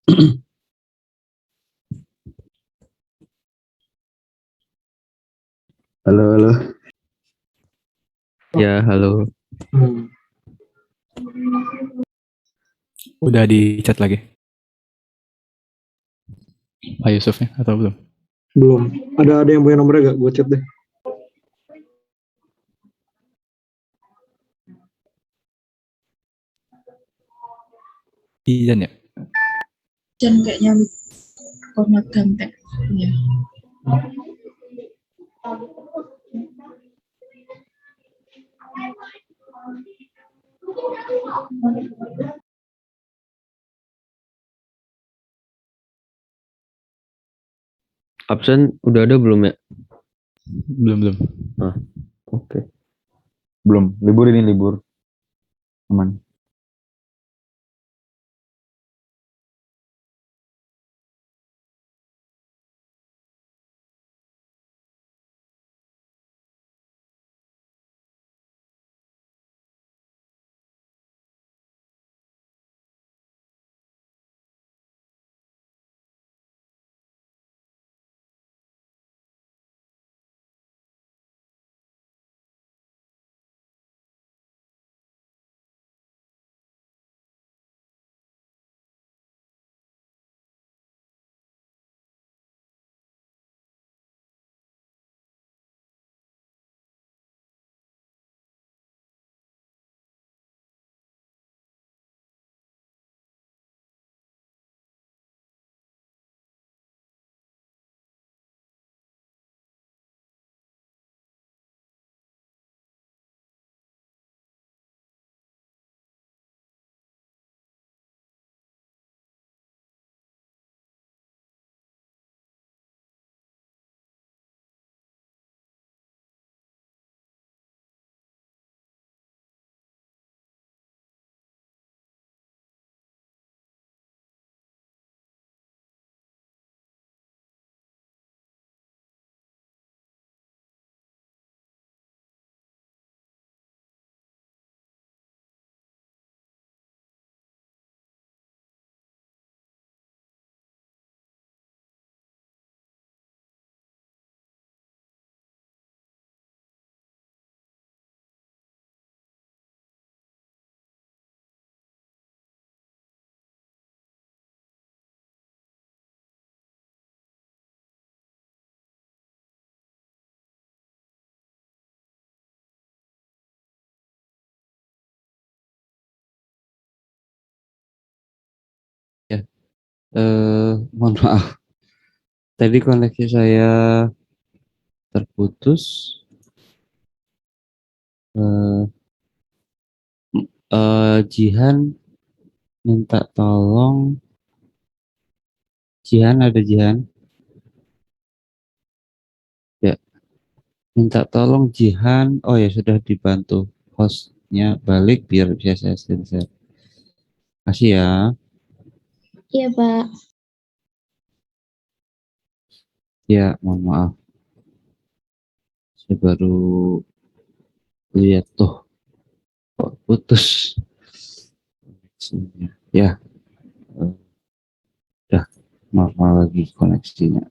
Halo, halo. Ya, halo. Udah di chat lagi. Pak Yusufnya atau belum? Belum. Ada yang punya nomornya gak? Gue chat deh. Izan ya? Dan kayaknya format ganteng. Ya. Absen udah ada belum ya? Belum. Oke. Belum, libur ini libur. Aman. Ya, mohon maaf. Tadi koneksi saya terputus. Eh, Jihan minta tolong. Jihan ada Jihan? Ya, minta tolong Jihan. Oh ya sudah dibantu hostnya balik biar bisa saya share. Kasih ya. Iya, Pak. Ya, mohon maaf. Saya baru lihat tuh kok putus. Ya, udah normal lagi koneksinya.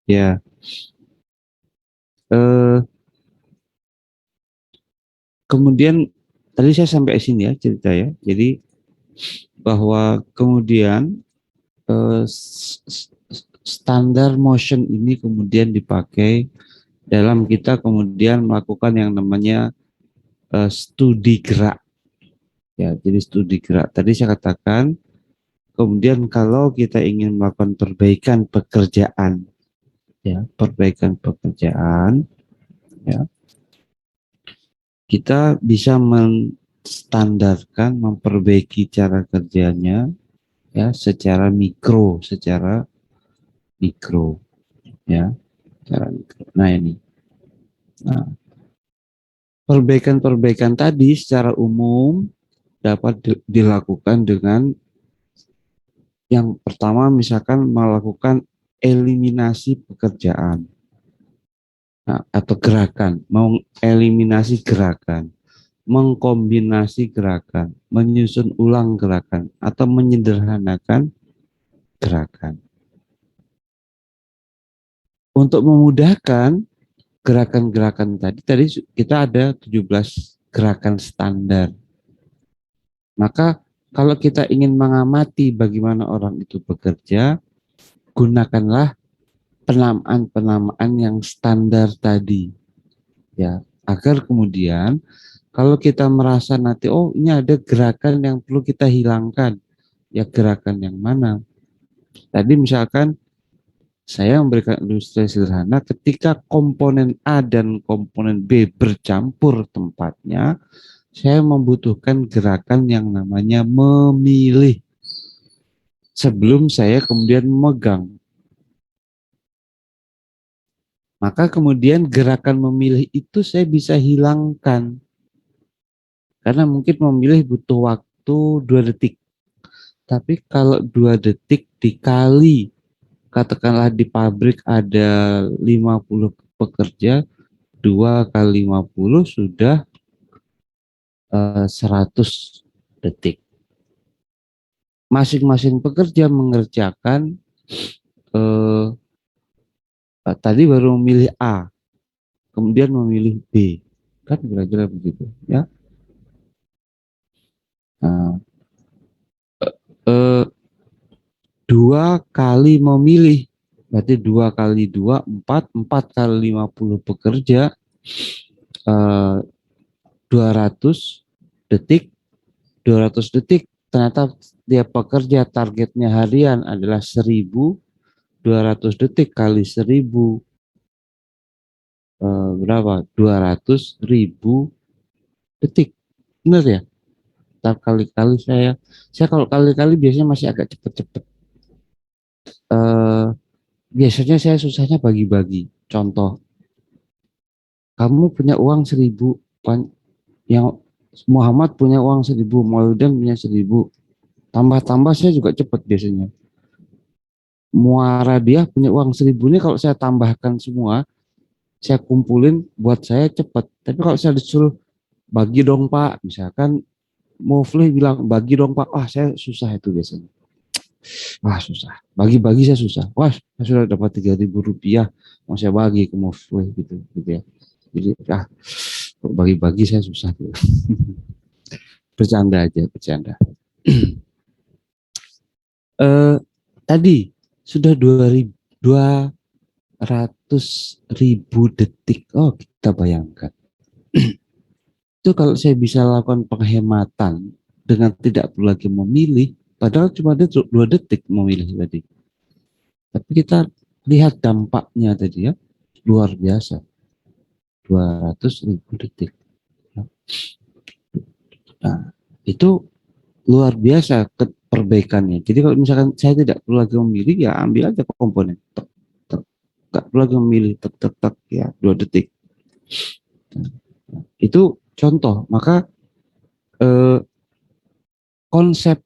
Ya, eh, kemudian tadi saya sampai sini ya cerita ya. Jadi bahwa kemudian standar motion ini kemudian dipakai dalam kita kemudian melakukan yang namanya studi gerak. Ya, jadi studi gerak. Tadi saya katakan, kemudian kalau kita ingin melakukan perbaikan pekerjaan, ya, perbaikan pekerjaan, ya, kita bisa menstandarkan, memperbaiki cara kerjanya, ya, secara mikro, ya, secara mikro. Nah ini, nah, perbaikan-perbaikan tadi secara umum dapat dilakukan dengan yang pertama misalkan melakukan eliminasi pekerjaan, nah, atau gerakan, mau eliminasi gerakan. mengkombinasi gerakan, menyusun ulang gerakan, atau menyederhanakan gerakan. Untuk memudahkan gerakan-gerakan tadi kita ada 17 gerakan standar. Maka kalau kita ingin mengamati bagaimana orang itu bekerja, gunakanlah penamaan-penamaan yang standar tadi. Ya, agar kemudian kalau kita merasa nanti, oh ini ada gerakan yang perlu kita hilangkan, ya gerakan yang mana? Tadi misalkan saya memberikan ilustrasi sederhana, ketika komponen A dan komponen B bercampur tempatnya, saya membutuhkan gerakan yang namanya memilih sebelum saya kemudian memegang. Maka kemudian gerakan memilih itu saya bisa hilangkan. Karena mungkin memilih butuh waktu 2 detik. Tapi kalau 2 detik dikali, katakanlah di pabrik ada 50 pekerja, 2 kali 50 sudah 100 detik. Masing-masing pekerja mengerjakan tadi baru memilih A, kemudian memilih B. Kan kira-kira begitu ya. Nah, 2 kali memilih, berarti 2 kali 2, 4 kali 50 pekerja, 200 detik, 200 detik, ternyata dia pekerja targetnya harian adalah 1.200 detik kali 1.000, berapa? 200.000 detik, benar ya? Ntar kali-kali saya kalau kali-kali biasanya masih agak cepet-cepet. Biasanya saya susahnya bagi-bagi. Contoh, kamu punya uang 1.000, yang Muhammad punya uang 1.000, Maulidan punya 1.000, tambah-tambah saya juga cepat biasanya. Muara dia punya uang 1.000 ini kalau saya tambahkan semua, saya kumpulin buat saya cepat. Tapi kalau saya disuruh bagi dong Pak, misalkan Mufli bilang bagi dong Pak, saya susah itu biasanya. Wah susah, bagi-bagi saya susah. Wah saya sudah dapat 3.000 rupiah, mau saya bagi ke Mufli gitu ya. Jadi bagi-bagi saya susah tuh. Bercanda aja, bercanda. Tadi sudah 200.000 detik. Oh kita bayangkan. Itu kalau saya bisa lakukan penghematan dengan tidak perlu lagi memilih, padahal cuma ada 2 detik memilih tadi. Tapi kita lihat dampaknya tadi ya, luar biasa. 200.000 detik. Nah, itu luar biasa perbaikannya. Jadi kalau misalkan saya tidak perlu lagi memilih, ya ambil aja komponen. Tidak perlu lagi memilih, tek, ya 2 detik. Nah, itu contoh. Maka konsep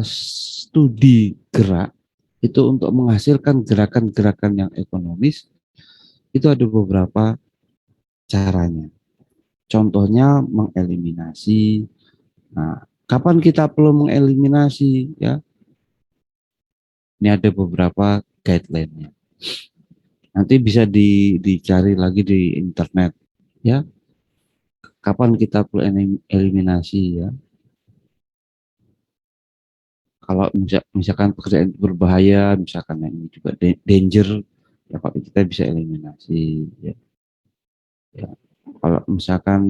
studi gerak itu untuk menghasilkan gerakan-gerakan yang ekonomis itu ada beberapa caranya. Contohnya mengeliminasi. Nah, kapan kita perlu mengeliminasi ya? Ini ada beberapa guideline-nya. Nanti bisa dicari lagi di internet ya. Kapan kita perlu eliminasi ya? Kalau misalkan pekerjaan berbahaya, misalkan yang ini juga danger, ya kalau kita bisa eliminasi. Ya. Kalau misalkan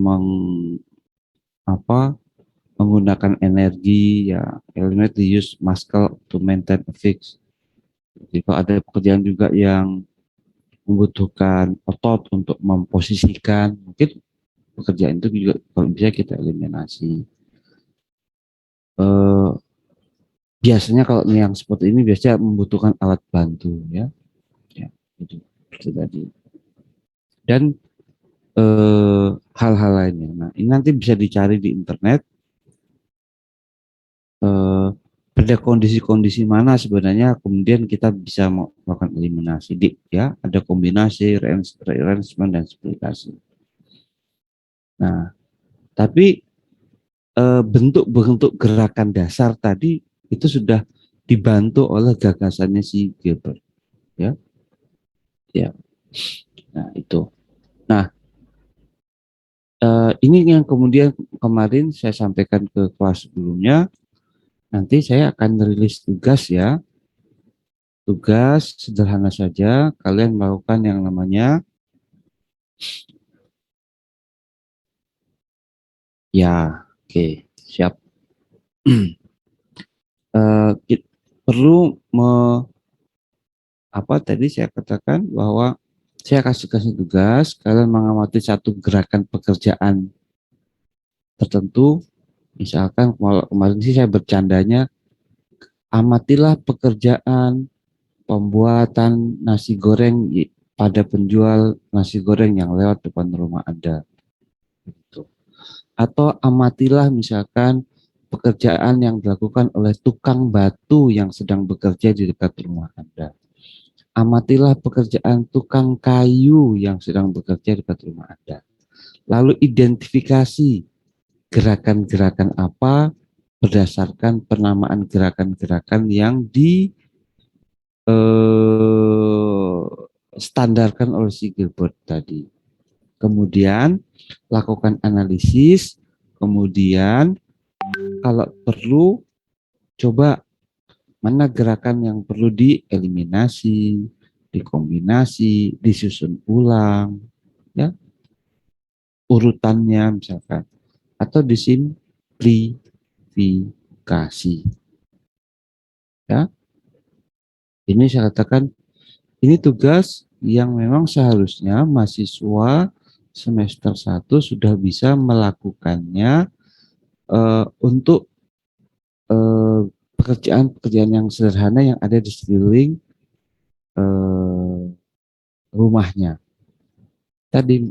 menggunakan energi, ya eliminate the use muscle to maintain a fix. Jadi kalau ada pekerjaan juga yang membutuhkan otot untuk memposisikan, mungkin pekerjaan itu juga kalau bisa kita eliminasi. Biasanya kalau yang seperti ini biasanya membutuhkan alat bantu ya itu tadi. Dan hal-hal lainnya. Nah ini nanti bisa dicari di internet. Pada kondisi-kondisi mana sebenarnya kemudian kita bisa melakukan eliminasi ya, ada kombinasi, rearrangement dan splikasi. Nah Tapi bentuk-bentuk gerakan dasar tadi itu sudah dibantu oleh gagasannya si Gilbert, ya. Ya. Nah, itu. Nah, ini yang kemudian kemarin saya sampaikan ke kelas sebelumnya. Nanti saya akan rilis tugas ya. Tugas sederhana saja, kalian melakukan yang namanya ya, oke, siap. Perlu apa tadi saya katakan bahwa saya kasih tugas, kalian mengamati satu gerakan pekerjaan tertentu. Misalkan kemarin sih saya bercandanya, amatilah pekerjaan pembuatan nasi goreng pada penjual nasi goreng yang lewat depan rumah Anda. Gitu. Atau amatilah misalkan pekerjaan yang dilakukan oleh tukang batu yang sedang bekerja di dekat rumah Anda. Amatilah pekerjaan tukang kayu yang sedang bekerja di dekat rumah Anda. Lalu identifikasi gerakan-gerakan apa berdasarkan penamaan gerakan-gerakan yang standarkan oleh si Gilbert tadi. Kemudian lakukan analisis, kemudian kalau perlu coba mana gerakan yang perlu dieliminasi, dikombinasi, disusun ulang, ya, urutannya misalkan, atau disimplifikasi. Ya, ini saya katakan ini tugas yang memang seharusnya mahasiswa semester 1 sudah bisa melakukannya untuk pekerjaan-pekerjaan yang sederhana yang ada di sekeliling rumahnya. Tadi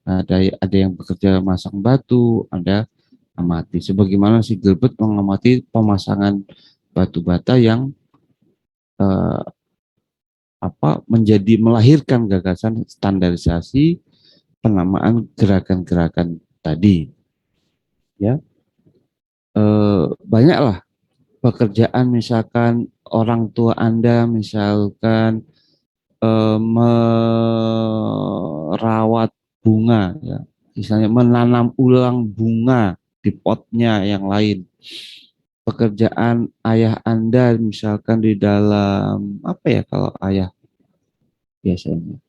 ada yang bekerja masang batu, ada amati. Sebagaimana si Gilbert mengamati pemasangan batu bata yang menjadi melahirkan gagasan standarisasi penamaan gerakan-gerakan tadi. Ya, banyaklah pekerjaan, misalkan orang tua Anda misalkan merawat bunga, ya, misalnya menanam ulang bunga di potnya yang lain. Pekerjaan ayah Anda misalkan di dalam apa ya, kalau ayah biasanya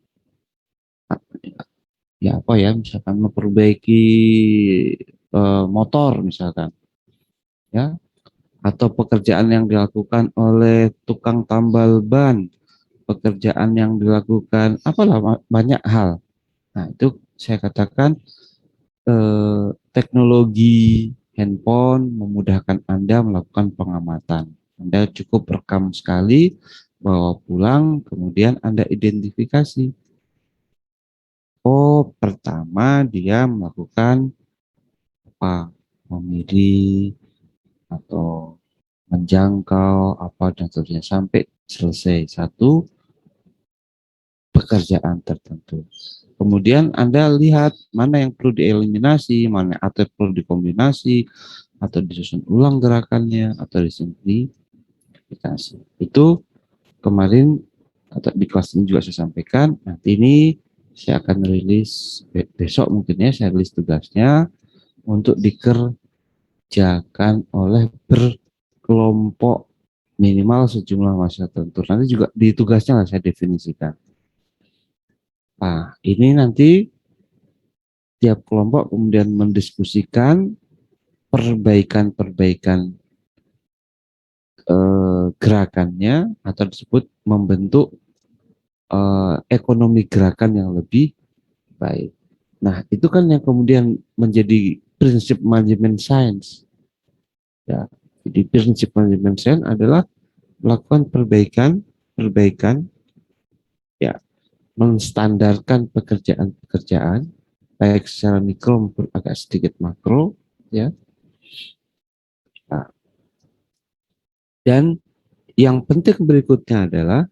ya apa ya, misalkan memperbaiki motor misalkan, ya, atau pekerjaan yang dilakukan oleh tukang tambal ban, pekerjaan yang dilakukan apalah banyak hal. Nah, itu saya katakan teknologi handphone memudahkan Anda melakukan pengamatan. Anda cukup rekam sekali, bawa pulang, kemudian Anda identifikasi. Oh, pertama dia melakukan apa? Memilih atau menjangkau apa dan seterusnya sampai selesai satu pekerjaan tertentu. Kemudian Anda lihat mana yang perlu dieliminasi, mana atau perlu dikombinasi, atau disusun ulang gerakannya, atau disimplifikasi. Itu kemarin atau di kelas ini juga saya sampaikan. Nanti ini saya akan rilis besok mungkin ya, saya rilis tugasnya untuk dikerjakan oleh berkelompok minimal sejumlah masa tertentu. Nanti juga di tugasnya lah saya definisikan. Nah, ini nanti tiap kelompok kemudian mendiskusikan perbaikan-perbaikan gerakannya atau disebut membentuk ekonomi gerakan yang lebih baik. Nah, itu kan yang kemudian menjadi prinsip manajemen sains. Ya, jadi prinsip manajemen sains adalah melakukan perbaikan, ya, menstandarkan pekerjaan-pekerjaan baik secara mikro maupun agak sedikit makro, ya. Nah, dan yang penting berikutnya adalah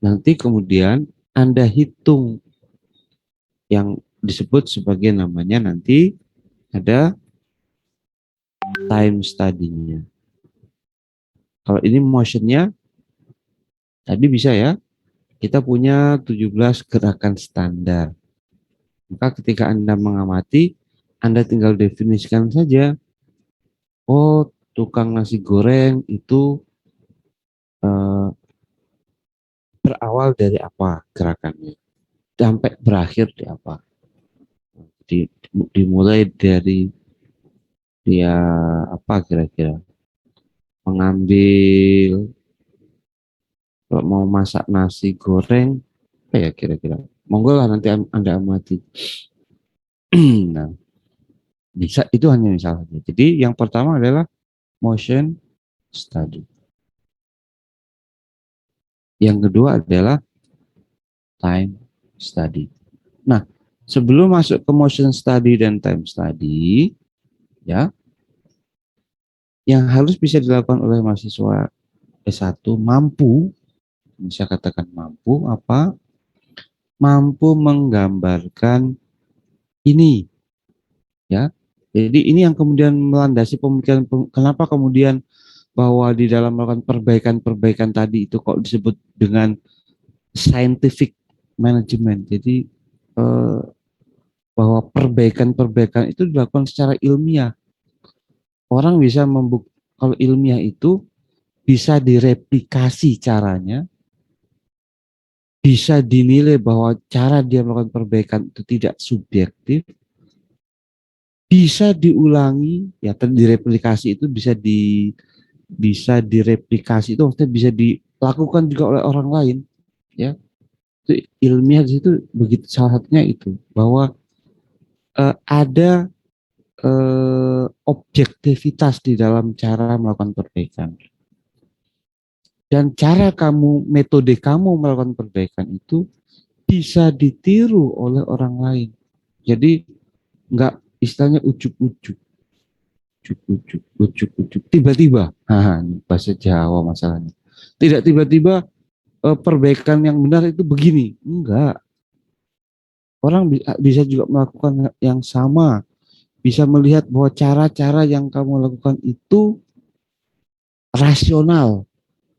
nanti kemudian Anda hitung yang disebut sebagai namanya nanti ada time study-nya. Kalau ini motion-nya tadi bisa ya, kita punya 17 gerakan standar. Maka ketika Anda mengamati, Anda tinggal definisikan saja, oh tukang nasi goreng itu eh, berawal dari apa gerakannya, sampai berakhir di apa. Dimulai dari dia apa kira-kira, mengambil, kalau mau masak nasi goreng, apa ya kira-kira. Monggo lah nanti Anda amati. Nah, bisa itu hanya misal saja. Jadi yang pertama adalah motion study. Yang kedua adalah time study. Nah, sebelum masuk ke motion study dan time study, ya, yang harus bisa dilakukan oleh mahasiswa S1 mampu, bisa katakan mampu apa? Mampu menggambarkan ini, ya. Jadi ini yang kemudian melandasi pemikiran, kenapa kemudian bahwa di dalam melakukan perbaikan-perbaikan tadi itu kok disebut dengan scientific management. Jadi bahwa perbaikan-perbaikan itu dilakukan secara ilmiah. Orang bisa kalau ilmiah itu bisa direplikasi caranya, bisa dinilai bahwa cara dia melakukan perbaikan itu tidak subjektif, bisa diulangi, ya direplikasi itu bisa direplikasi itu maksudnya bisa dilakukan juga oleh orang lain, ya. Itu ilmiah di situ begitu, salah satunya itu bahwa ada objektivitas di dalam cara melakukan perbaikan. Dan cara kamu, metode kamu melakukan perbaikan itu bisa ditiru oleh orang lain. Jadi nggak istilahnya ujuk-ujuk, ujuk-ujuk, tiba-tiba. Bahasa Jawa masalahnya. Tidak tiba-tiba perbaikan yang benar itu begini. Enggak. Orang bisa juga melakukan yang sama, bisa melihat bahwa cara-cara yang kamu lakukan itu rasional,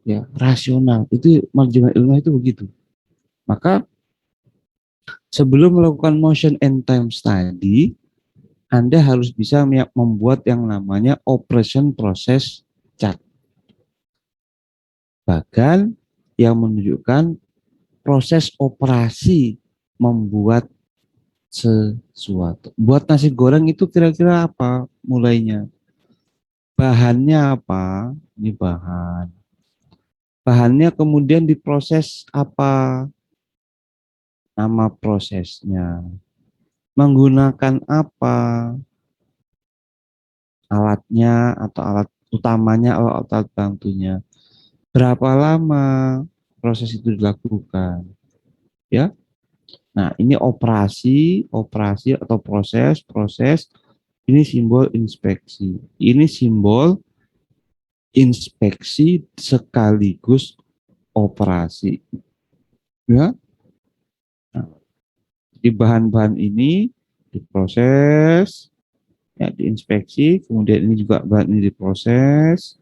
ya rasional. Itu manajemen ilmiah itu begitu. Maka sebelum melakukan motion and time study, Anda harus bisa membuat yang namanya operation process chart. Bahkan yang menunjukkan proses operasi membuat sesuatu. Buat nasi goreng itu kira-kira apa mulainya? Bahannya apa? Ini bahan. Bahannya kemudian diproses apa? Nama prosesnya. Menggunakan apa? Alatnya atau alat utamanya atau alat bantunya. Berapa lama proses itu dilakukan? Ya. Nah, ini operasi atau proses. Ini simbol inspeksi. Ini simbol inspeksi sekaligus operasi. Ya. Nah, di bahan-bahan ini diproses, ya diinspeksi, kemudian ini juga bahan ini diproses,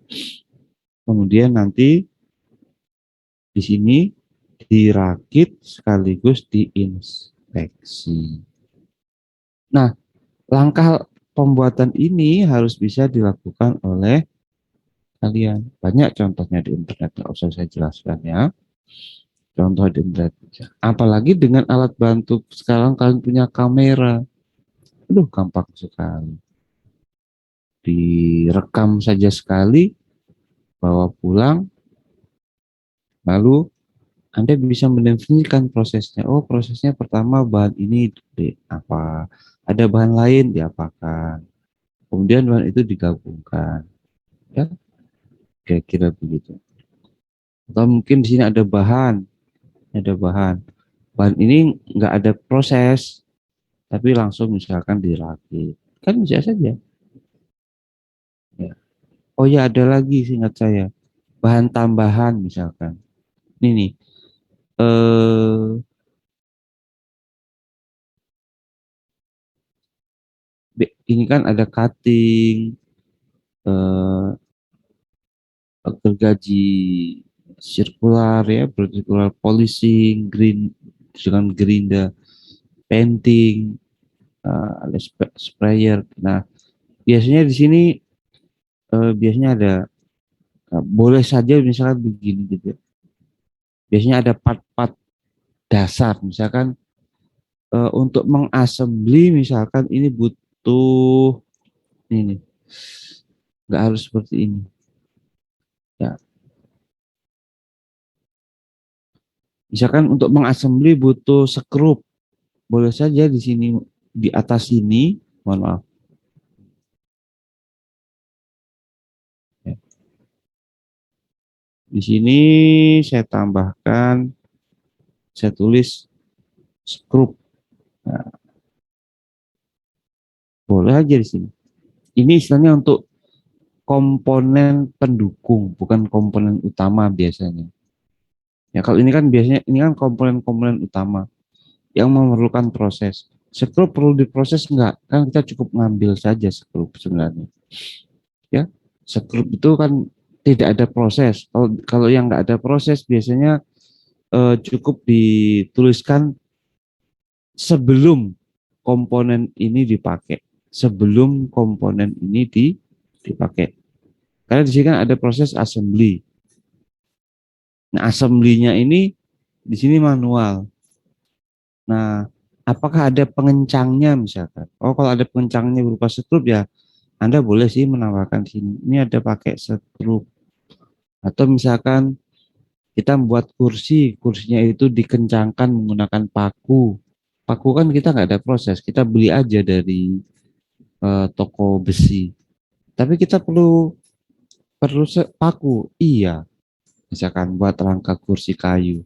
kemudian nanti di sini dirakit sekaligus diinspeksi. Nah, langkah pembuatan ini harus bisa dilakukan oleh kalian. Banyak contohnya di internet, nggak usah saya jelaskan ya. Contoh di internet. Apalagi dengan alat bantu sekarang kalian punya kamera. Aduh, gampang sekali. Direkam saja sekali, bawa pulang, lalu Anda bisa mendefinisikan prosesnya. Oh, prosesnya pertama bahan ini di apa? Ada bahan lain diapakan. Kemudian bahan itu digabungkan. Ya, kira-kira begitu. Atau mungkin di sini ada bahan. Bahan ini nggak ada proses, tapi langsung misalkan dirakit. Kan bisa saja. Ya. Oh ya, ada lagi seingat saya. Bahan tambahan misalkan. Ini nih. ini kan ada cutting, eh, gergaji sirkular ya, sirkular polishing, dengan gerinda, painting, ada sprayer. Nah, biasanya di sini biasanya ada boleh saja misalkan begini gitu ya. Biasanya ada part-part dasar, misalkan untuk mengassembly misalkan ini butuh ini, nggak harus seperti ini. Ya, misalkan untuk mengassembly butuh skrup, boleh saja di sini di atas sini, mohon maaf. Ya. Di sini saya tambahkan, saya tulis skrup. Nah, boleh aja di sini. Ini istilahnya untuk komponen pendukung, bukan komponen utama biasanya. Ya kalau ini kan biasanya ini kan komponen-komponen utama yang memerlukan proses. Skrup perlu diproses enggak? Kan kita cukup ngambil saja skrup sebenarnya. Ya, skrup itu kan tidak ada proses. Kalau yang enggak ada proses biasanya cukup dituliskan sebelum komponen ini dipakai. Sebelum komponen ini dipakai. Karena di sini kan ada proses assembly. Nah, assembly-nya ini di sini manual. Nah, apakah ada pengencangnya misalkan? Oh, kalau ada pengencangnya berupa skrup ya, Anda boleh sih menambahkan sini. Ini ada pakai skrup. Atau misalkan kita membuat kursi, kursinya itu dikencangkan menggunakan paku. Paku kan kita nggak ada proses, kita beli aja dari toko besi. Tapi kita perlu perlu paku, iya. Misalkan buat rangka kursi kayu.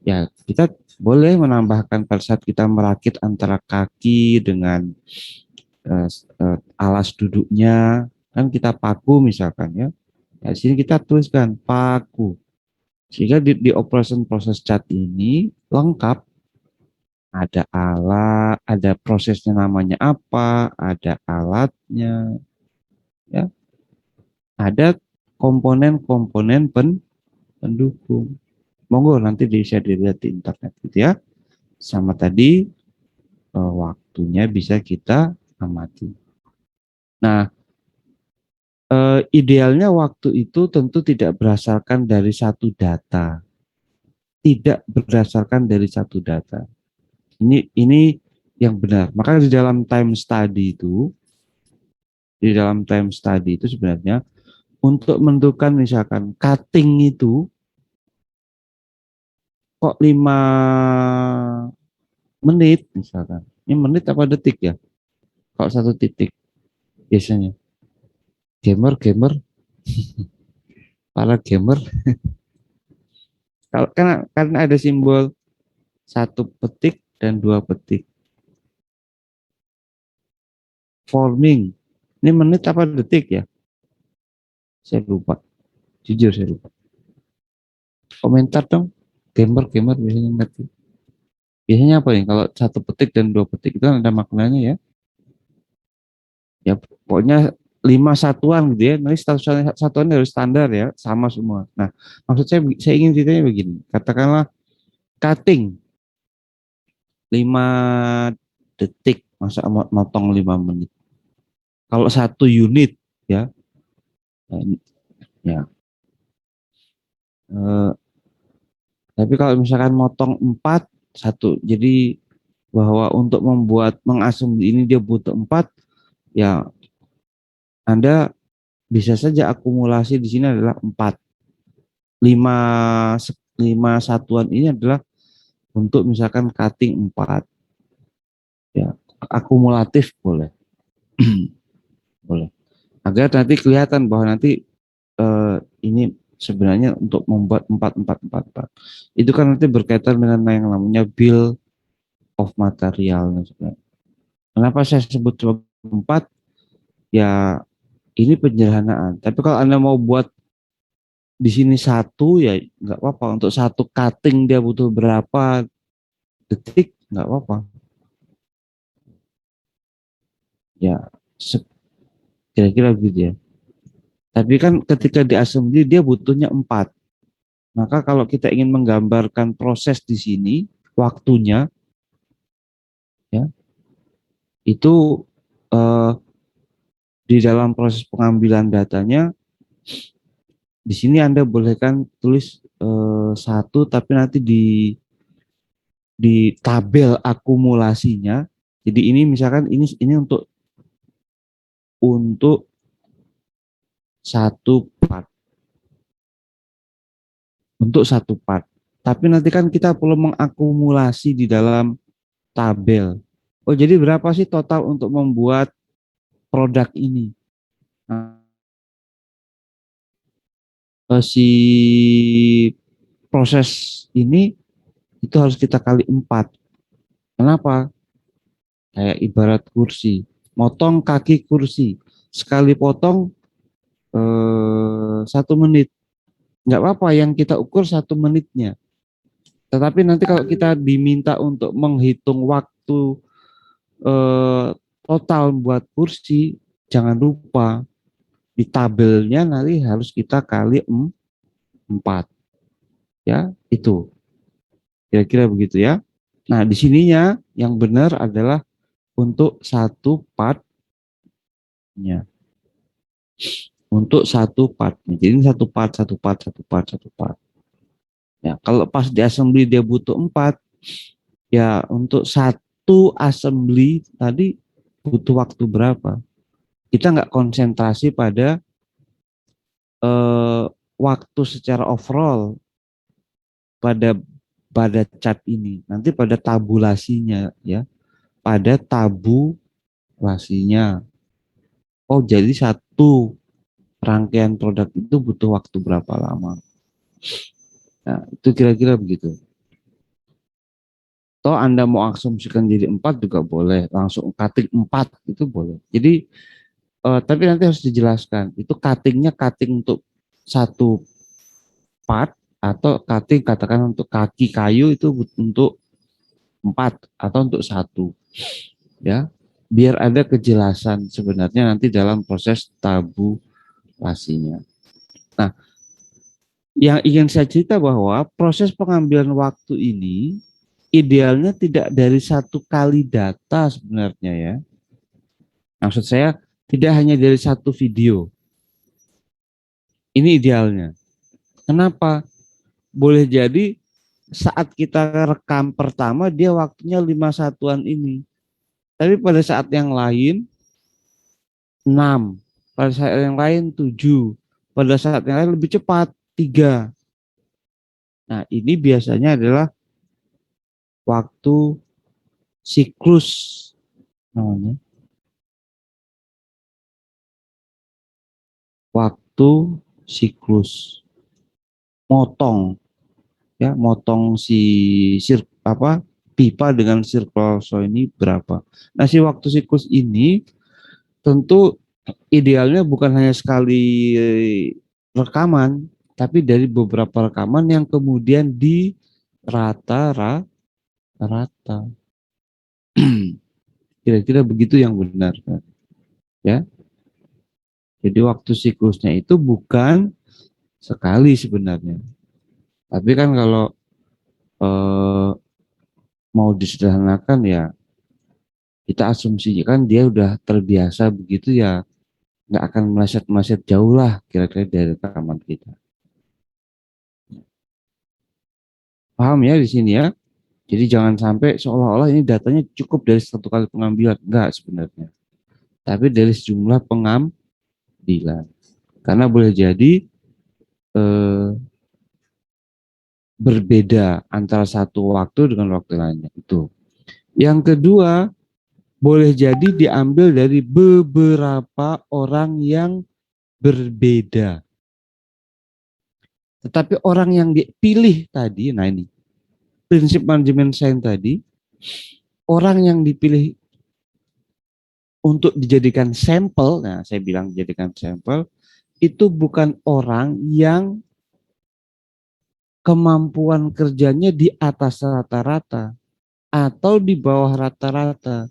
Ya, kita boleh menambahkan pada saat kita merakit antara kaki dengan alas duduknya, kan kita paku misalkan ya. Ya, di sini kita tuliskan paku. Sehingga di operation proses cat ini lengkap. Ada alat, ada prosesnya namanya apa, ada alatnya, ya. Ada komponen-komponen pendukung. Monggo nanti bisa dilihat di internet gitu ya. Sama tadi waktunya bisa kita amati. Nah, idealnya waktu itu tentu tidak berdasarkan dari satu data. Tidak berdasarkan dari satu data. Ini yang benar. Maka di dalam time study itu sebenarnya untuk menentukan misalkan cutting itu kok 5 menit misalkan. Ini menit apa detik ya? Kalau 1 titik biasanya. Gamer, para gamer. Kalau karena ada simbol 1 petik dan 2 petik. Forming. Ini menit apa detik ya? Saya lupa. Jujur saya lupa. Komentar dong. Gamer biasanya ngerti. Biasanya apa nih? Kalau 1 petik dan 2 petik itu ada maknanya ya. Ya pokoknya 5 satuan gitu ya. Nanti satuan harus standar ya, sama semua. Nah, maksud saya ingin ceritanya begini. Katakanlah cutting 5 detik, masa motong 5 menit. Kalau 1 unit ya, ya. Tapi kalau misalkan motong 4, 1. Jadi bahwa untuk membuat mengasumsi ini dia butuh 4, ya Anda bisa saja akumulasi di sini adalah 4. 5 satuan ini adalah untuk misalkan cutting 4. Ya, akumulatif boleh. Boleh. Agar nanti kelihatan bahwa nanti ini sebenarnya untuk membuat 4. Itu kan nanti berkaitan dengan yang namanya bill of material. Kenapa saya sebut sebagai 4? Ya ini penyederhanaan. Tapi kalau Anda mau buat di sini 1 ya nggak apa-apa. Untuk 1 cutting dia butuh berapa detik nggak apa-apa. Ya, kira-kira begitu ya. Tapi kan ketika di assembly dia butuhnya 4. Maka kalau kita ingin menggambarkan proses di sini, waktunya ya itu eh, di dalam proses pengambilan datanya, di sini Anda bolehkan tulis 1, tapi nanti di tabel akumulasinya. Jadi ini misalkan ini untuk satu part, untuk satu part. Tapi nanti kan kita perlu mengakumulasi di dalam tabel. Oh, jadi berapa sih total untuk membuat produk ini? Nah, si proses ini itu harus kita kali 4. Kenapa? Kayak ibarat kursi, motong kaki kursi, sekali potong 1 menit. Nggak apa-apa yang kita ukur 1 menitnya. Tetapi nanti kalau kita diminta untuk menghitung waktu total buat kursi, jangan lupa di tabelnya nanti harus kita kali 4. Ya, itu. Kira-kira begitu ya. Nah, di sininya yang benar adalah untuk satu partnya. Untuk satu partnya. Jadi ini satu part, satu part, satu part, satu part. Ya, kalau pas di assembly dia butuh 4, ya untuk satu assembly tadi butuh waktu berapa? Kita nggak konsentrasi pada waktu secara overall pada cat ini. Nanti pada tabulasinya ya, pada tabulasinya. Oh, jadi satu rangkaian produk itu butuh waktu berapa lama? Nah, itu kira-kira begitu. Toh Anda mau asumsikan jadi 4 juga boleh, langsung cutting 4 itu boleh. Jadi tapi nanti harus dijelaskan, itu cuttingnya cutting untuk satu part atau cutting katakan untuk kaki kayu itu untuk 4 atau untuk 1. Ya, biar ada kejelasan sebenarnya nanti dalam proses tabulasinya. Nah, yang ingin saya cerita bahwa proses pengambilan waktu ini idealnya tidak dari satu kali data sebenarnya ya. Maksud saya tidak hanya dari satu video. Ini idealnya. Kenapa? Boleh jadi saat kita rekam pertama dia waktunya 5 satuan ini. Tapi pada saat yang lain 6, pada saat yang lain 7, pada saat yang lain lebih cepat 3. Nah, ini biasanya adalah waktu siklus namanya. Waktu siklus. Motong ya, motong si pipa dengan circle saw ini berapa. Nah, si waktu siklus ini tentu idealnya bukan hanya sekali rekaman, tapi dari beberapa rekaman yang kemudian di rata-rata. Kira-kira begitu yang benar kan? Ya. Jadi waktu siklusnya itu bukan sekali sebenarnya. Tapi kan kalau mau disederhanakan ya kita asumsikan dia udah terbiasa begitu ya, nggak akan meleset-meleset jauh lah kira-kira dari rekaman kita. Paham ya di sini ya? Jadi jangan sampai seolah-olah ini datanya cukup dari satu kali pengambilan. Enggak sebenarnya. Tapi dari sejumlah pengambilan. Karena boleh jadi berbeda antara satu waktu dengan waktu lainnya. Itu. Yang kedua, boleh jadi diambil dari beberapa orang yang berbeda. Tetapi orang yang dipilih tadi, nah ini, prinsip manajemen sains tadi, orang yang dipilih untuk dijadikan sampel, nah saya bilang dijadikan sampel, itu bukan orang yang kemampuan kerjanya di atas rata-rata atau di bawah rata-rata,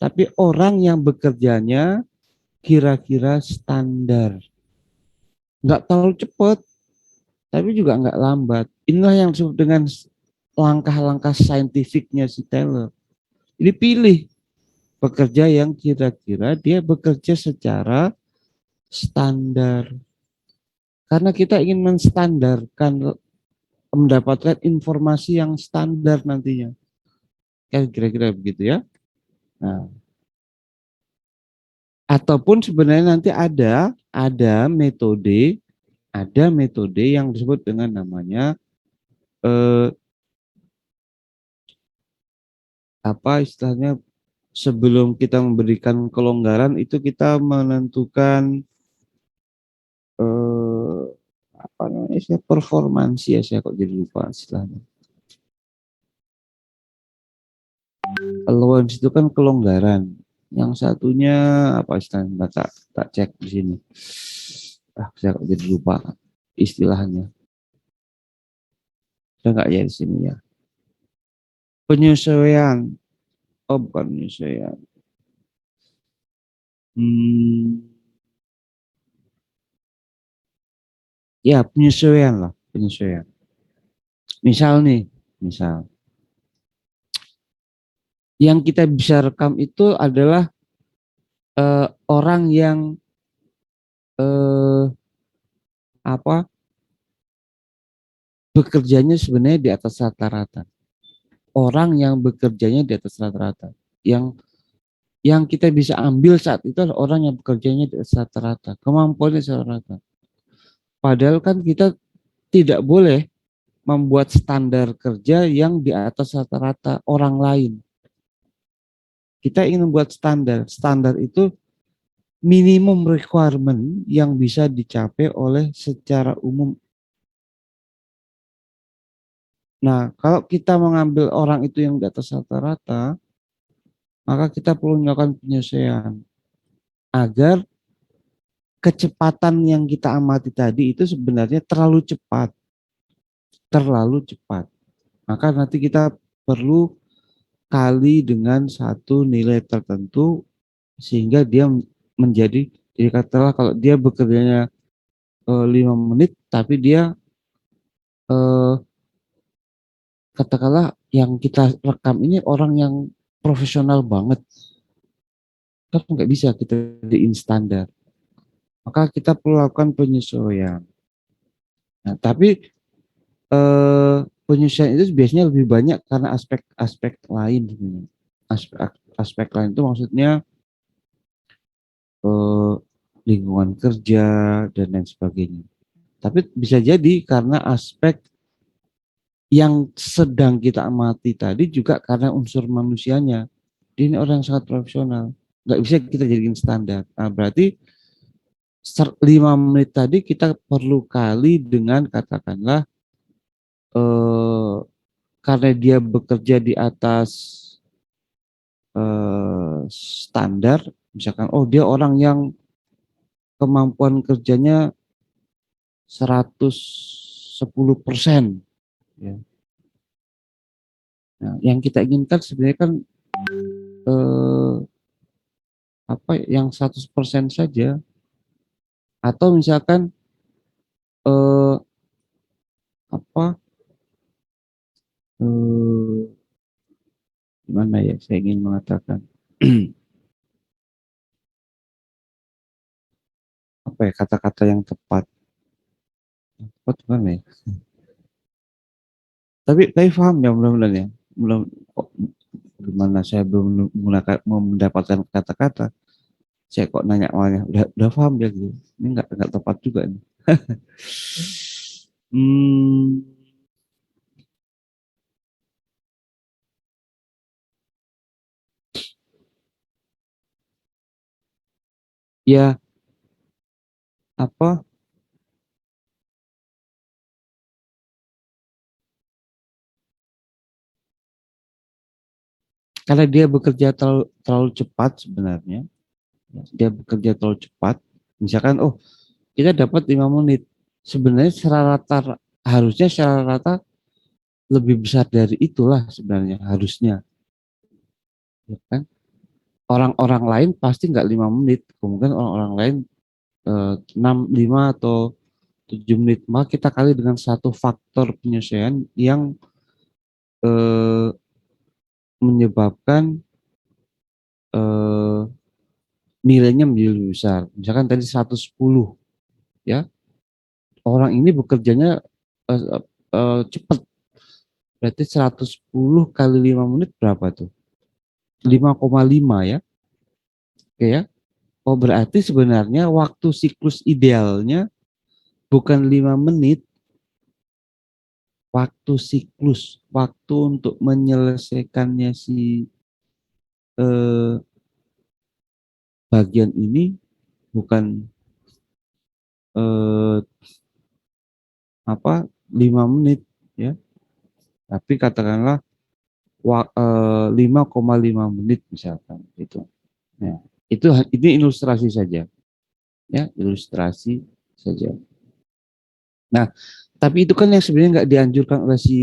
tapi orang yang bekerjanya kira-kira standar. Nggak terlalu cepat, tapi juga nggak lambat. Inilah yang disebut dengan langkah-langkah saintifiknya si Taylor. Jadi pilih pekerja yang kira-kira dia bekerja secara standar. Karena kita ingin menstandarkan, mendapatkan informasi yang standar nantinya. Kan kira-kira begitu ya. Nah, ataupun sebenarnya nanti ada metode yang disebut dengan namanya apa istilahnya, sebelum kita memberikan kelonggaran itu kita menentukan apa namanya istilah performansi ya, saya kok jadi lupa istilahnya. Allowance itu kan kelonggaran. Yang satunya apa istilahnya? Tak cek di sini. Saya kok jadi lupa istilahnya. Saya nggak ya di sini ya. Penyesuaian. Oh, bukan penyesuaian. Ya, penyesuaian lah, penyesuaian. Misal yang kita bisa rekam itu adalah orang yang bekerjanya sebenarnya di atas rata-rata. Orang yang bekerjanya di atas rata-rata. Yang kita bisa ambil saat itu adalah orang yang bekerjanya di atas rata-rata. Kemampuannya rata-rata. Padahal kan kita tidak boleh membuat standar kerja yang di atas rata-rata orang lain. Kita ingin membuat standar. Standar itu minimum requirement yang bisa dicapai oleh secara umum. Nah, kalau kita mengambil orang itu yang di atas rata-rata, maka kita perlu melakukan penyesuaian agar kecepatan yang kita amati tadi itu sebenarnya terlalu cepat. Maka nanti kita perlu kali dengan satu nilai tertentu sehingga dia menjadi, jadi katakanlah kalau dia bekerjanya 5 menit tapi dia katakanlah yang kita rekam ini orang yang profesional banget, kan nggak bisa kita jadiin standar. Maka kita perlu lakukan penyesuaian. Nah, tapi penyesuaian itu biasanya lebih banyak karena aspek-aspek lain. Aspek lain itu maksudnya lingkungan kerja dan lain sebagainya. Tapi bisa jadi karena aspek yang sedang kita amati tadi juga karena unsur manusianya. Dia ini orang yang sangat profesional. Nggak bisa kita jadikan standar. Nah, berarti 5 menit tadi kita perlu kali dengan katakanlah karena dia bekerja di atas standar, misalkan dia orang yang kemampuan kerjanya 110%. Ya. Nah, yang kita inginkan sebenarnya kan yang 100% saja, atau misalkan gimana ya saya ingin mengatakan apa ya kata-kata yang tepat gimana ya, tapi paham ya mudah-mudahan ya, gimana saya belum mendapatkan kata-kata, saya kok nanya awalnya udah paham ya gitu, ini nggak tepat juga nih. Ya apa karena dia bekerja terlalu cepat sebenarnya, dia bekerja terlalu cepat, misalkan kita dapat 5 menit, sebenarnya harusnya secara rata lebih besar dari itulah sebenarnya harusnya, ya kan? orang-orang lain pasti nggak 5 menit, kemudian orang-orang lain 5 atau 7 menit, maka kita kali dengan satu faktor penyesuaian yang eh, menyebabkan eh, nilainya menjadi lebih besar. Misalkan tadi 110, ya, orang ini bekerjanya cepat, berarti 110 kali 5 menit berapa tuh? 5,5 ya, oke ya. Oh, berarti sebenarnya waktu siklus idealnya bukan 5 menit, waktu siklus, waktu untuk menyelesaikannya si eh, bagian ini bukan eh, 5 menit ya, tapi katakanlah 5,5 menit misalkan itu. Ya, itu ini ilustrasi saja ya, ilustrasi saja. Nah, tapi itu kan yang sebenarnya nggak dianjurkan oleh si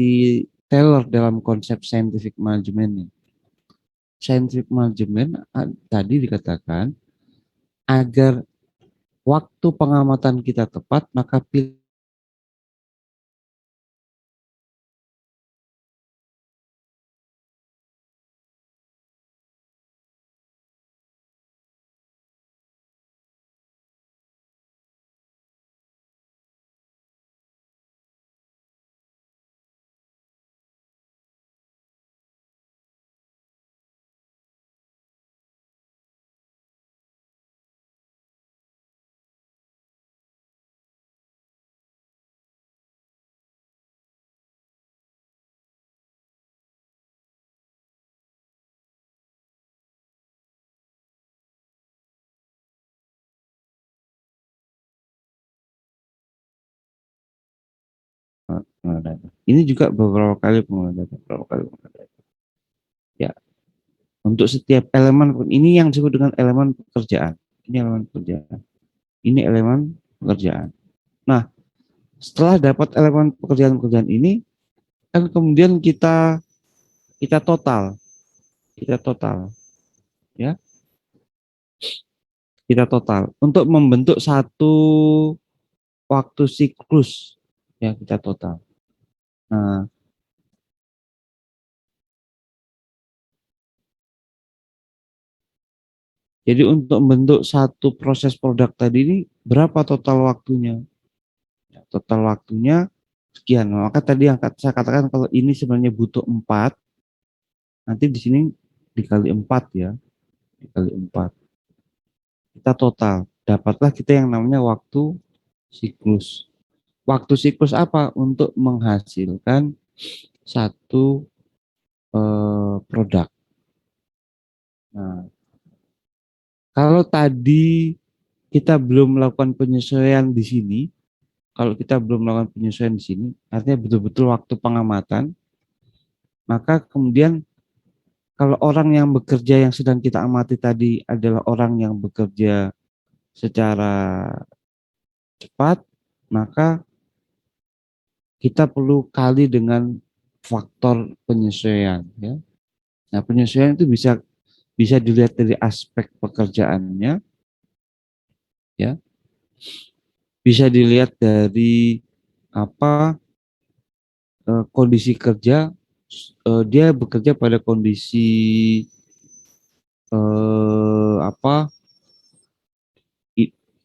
Taylor dalam konsep scientific management nih. Scientific management tadi dikatakan agar waktu pengamatan kita tepat, maka pilih ini juga beberapa kali pengelolaan data, beberapa kali pengelolaan data. Ya, untuk setiap elemen ini yang disebut dengan elemen pekerjaan. Ini elemen pekerjaan. Ini elemen pekerjaan. Nah, setelah dapat elemen pekerjaan-pekerjaan ini, kan kemudian kita total, ya, kita total untuk membentuk satu waktu siklus, ya kita total. Nah, jadi untuk membentuk satu proses produk tadi ini berapa total waktunya? Ya, total waktunya sekian. Maka tadi yang saya katakan kalau ini sebenarnya butuh 4, nanti di sini dikali 4 ya, dikali 4. Kita total, dapatlah kita yang namanya waktu siklus. Waktu siklus apa? Untuk menghasilkan satu produk. Nah, kalau tadi kita belum melakukan penyesuaian di sini, kalau kita belum melakukan penyesuaian di sini, artinya betul-betul waktu pengamatan, maka kemudian kalau orang yang bekerja yang sedang kita amati tadi adalah orang yang bekerja secara cepat, maka kita perlu kali dengan faktor penyesuaian. Ya. Nah, penyesuaian itu bisa dilihat dari aspek pekerjaannya, ya, bisa dilihat dari apa kondisi kerja, dia bekerja pada kondisi apa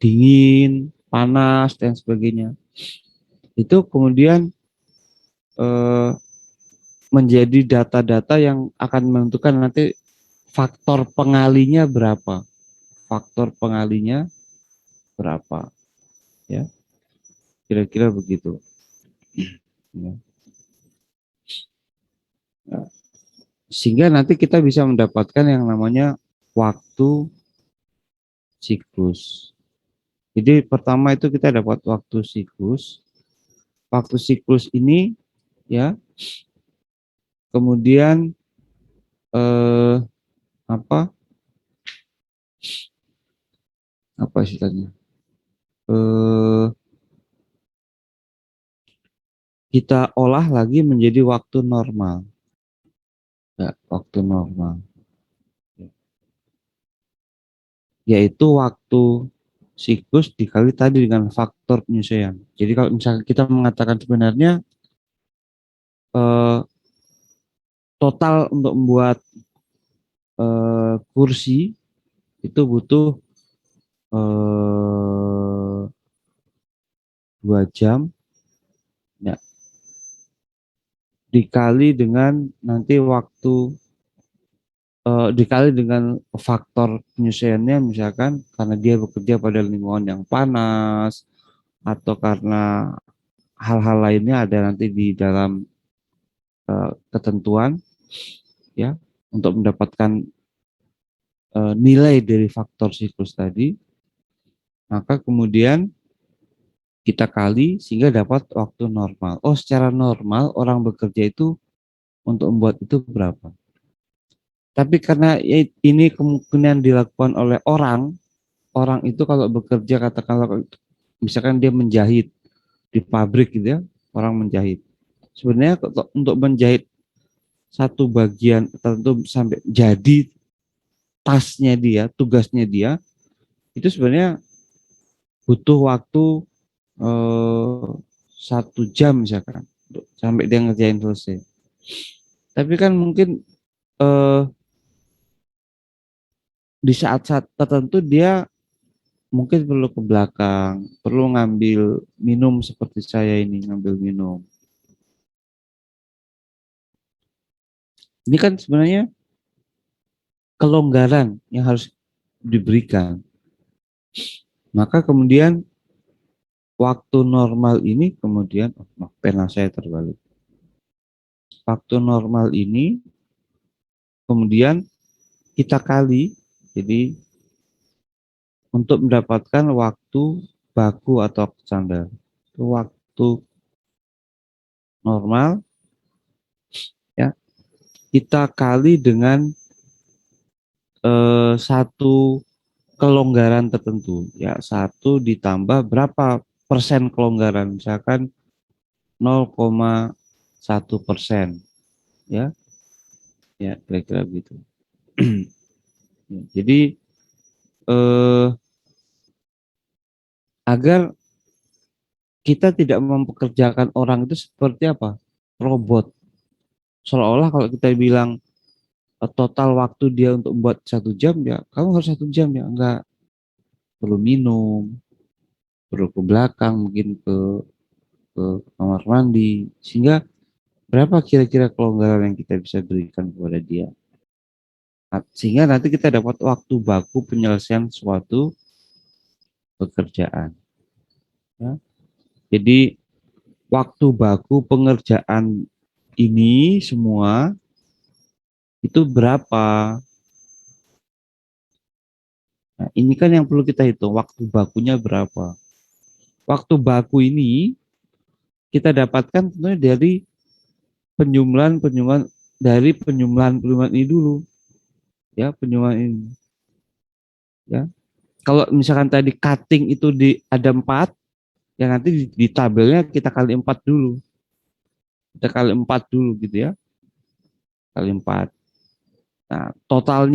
dingin, panas dan sebagainya. Itu kemudian eh, menjadi data-data yang akan menentukan nanti faktor pengalinya berapa, faktor pengalinya berapa, ya kira-kira begitu. Ya. Nah, sehingga nanti kita bisa mendapatkan yang namanya waktu siklus. Jadi pertama itu kita dapat waktu siklus. Waktu siklus ini ya, kemudian eh, apa apa istilahnya? Kita olah lagi menjadi waktu normal. Ya, waktu normal. yaitu waktu siklus dikali tadi dengan faktor penyesuaian. Jadi kalau misalnya kita mengatakan sebenarnya total untuk membuat kursi itu butuh 2 jam ya, dikali dengan nanti waktu dikali dengan faktor penyesuaiannya, misalkan karena dia bekerja pada lingkungan yang panas atau karena hal-hal lainnya ada nanti di dalam ketentuan ya untuk mendapatkan nilai dari faktor siklus tadi, maka kemudian kita kali sehingga dapat waktu normal. Oh, secara normal orang bekerja itu untuk membuat itu berapa? Tapi karena ini kemungkinan dilakukan oleh orang itu kalau bekerja katakanlah misalkan dia menjahit di pabrik gitu ya, orang menjahit. Sebenarnya untuk menjahit satu bagian tertentu sampai jadi tasnya dia, tugasnya dia, itu sebenarnya butuh waktu 1 jam misalkan sampai dia ngerjain selesai. Tapi kan mungkin di saat-saat tertentu dia mungkin perlu ke belakang, perlu ngambil minum seperti saya ini ngambil minum. Ini kan sebenarnya kelonggaran yang harus diberikan. Maka kemudian waktu normal ini kemudian, pena saya terbalik. Waktu normal ini kemudian kita kali, jadi untuk mendapatkan waktu baku atau standar. Waktu normal ya kita kali dengan satu kelonggaran tertentu ya, 1 ditambah berapa persen kelonggaran, misalkan 0,1% ya kira-kira begitu. Jadi agar kita tidak mempekerjakan orang itu seperti apa? Robot. Seolah-olah kalau kita bilang total waktu dia untuk membuat 1 jam ya, kamu harus 1 jam ya, enggak. Perlu minum, perlu ke belakang, mungkin ke kamar mandi, sehingga berapa kira-kira kelonggaran yang kita bisa berikan kepada dia. Sehingga nanti kita dapat waktu baku penyelesaian suatu pekerjaan. Ya. Jadi waktu baku pengerjaan ini semua itu berapa? Nah, ini kan yang perlu kita hitung, waktu bakunya berapa. Waktu baku ini kita dapatkan tentunya dari penjumlahan ini dulu. Ya, penjumlahan ini. Ya. Kalau misalkan tadi cutting itu ada 4, ya nanti di tabelnya kita kali 4 dulu. Kita kali 4 dulu gitu ya. Kali 4. Nah, total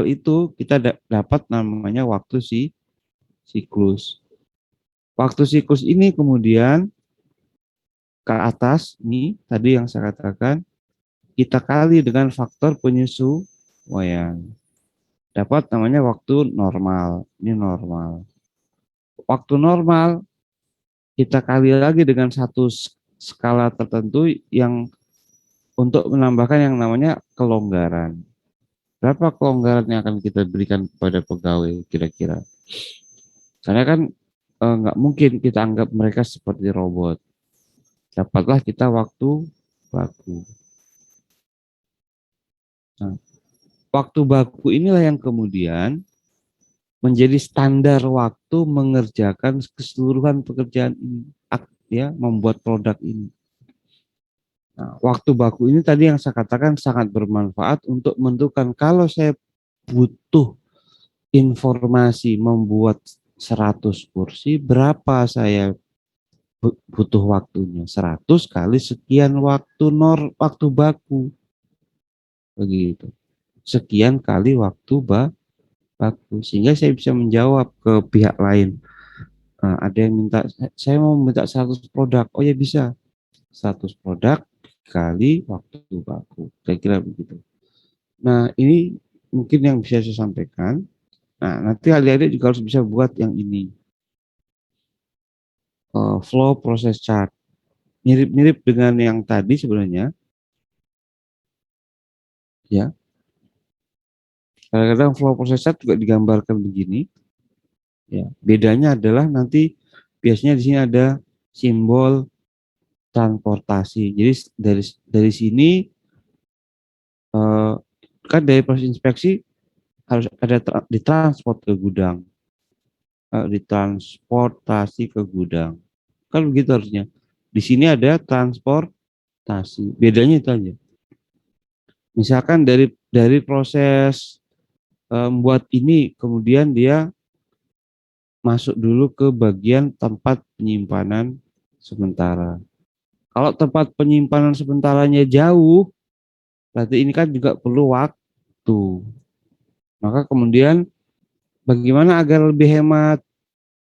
itu kita dapat namanya waktu siklus. Waktu siklus ini kemudian ke atas nih tadi yang saya katakan kita kali dengan faktor penyesuaian. Dapat namanya waktu normal. Ini normal. Waktu normal kita kali lagi dengan satu skala tertentu yang untuk menambahkan yang namanya kelonggaran. Berapa kelonggaran yang akan kita berikan kepada pegawai kira-kira? Karena kan nggak mungkin kita anggap mereka seperti robot. Dapatlah kita waktu baku. Nah, waktu baku inilah yang kemudian menjadi standar waktu mengerjakan keseluruhan pekerjaan ini, ya, membuat produk ini. Nah, waktu baku ini tadi yang saya katakan sangat bermanfaat untuk menentukan kalau saya butuh informasi membuat 100 kursi, berapa saya butuh waktunya. 100 kali sekian waktu baku. Begitu. Sekian kali waktu bagus. Sehingga saya bisa menjawab ke pihak lain. Ada yang minta, saya mau minta 100 produk. Oh ya bisa. 100 produk kali waktu baku. Kira-kira begitu. Nah, ini mungkin yang bisa saya sampaikan. Nah, nanti adik-adik juga harus bisa buat yang ini. Flow process chart. Mirip-mirip dengan yang tadi sebenarnya. Ya. Kadang-kadang flow process chart juga digambarkan begini. Ya, bedanya adalah nanti biasanya di sini ada simbol transportasi. Jadi dari sini kan dari proses inspeksi harus ada ditransport ke gudang, ditransportasi ke gudang. Kan begitu harusnya. Di sini ada transportasi. Bedanya itu aja. Misalkan dari proses membuat ini kemudian dia masuk dulu ke bagian tempat penyimpanan sementara. Kalau tempat penyimpanan sementaranya jauh, berarti ini kan juga perlu waktu. Maka kemudian bagaimana agar lebih hemat?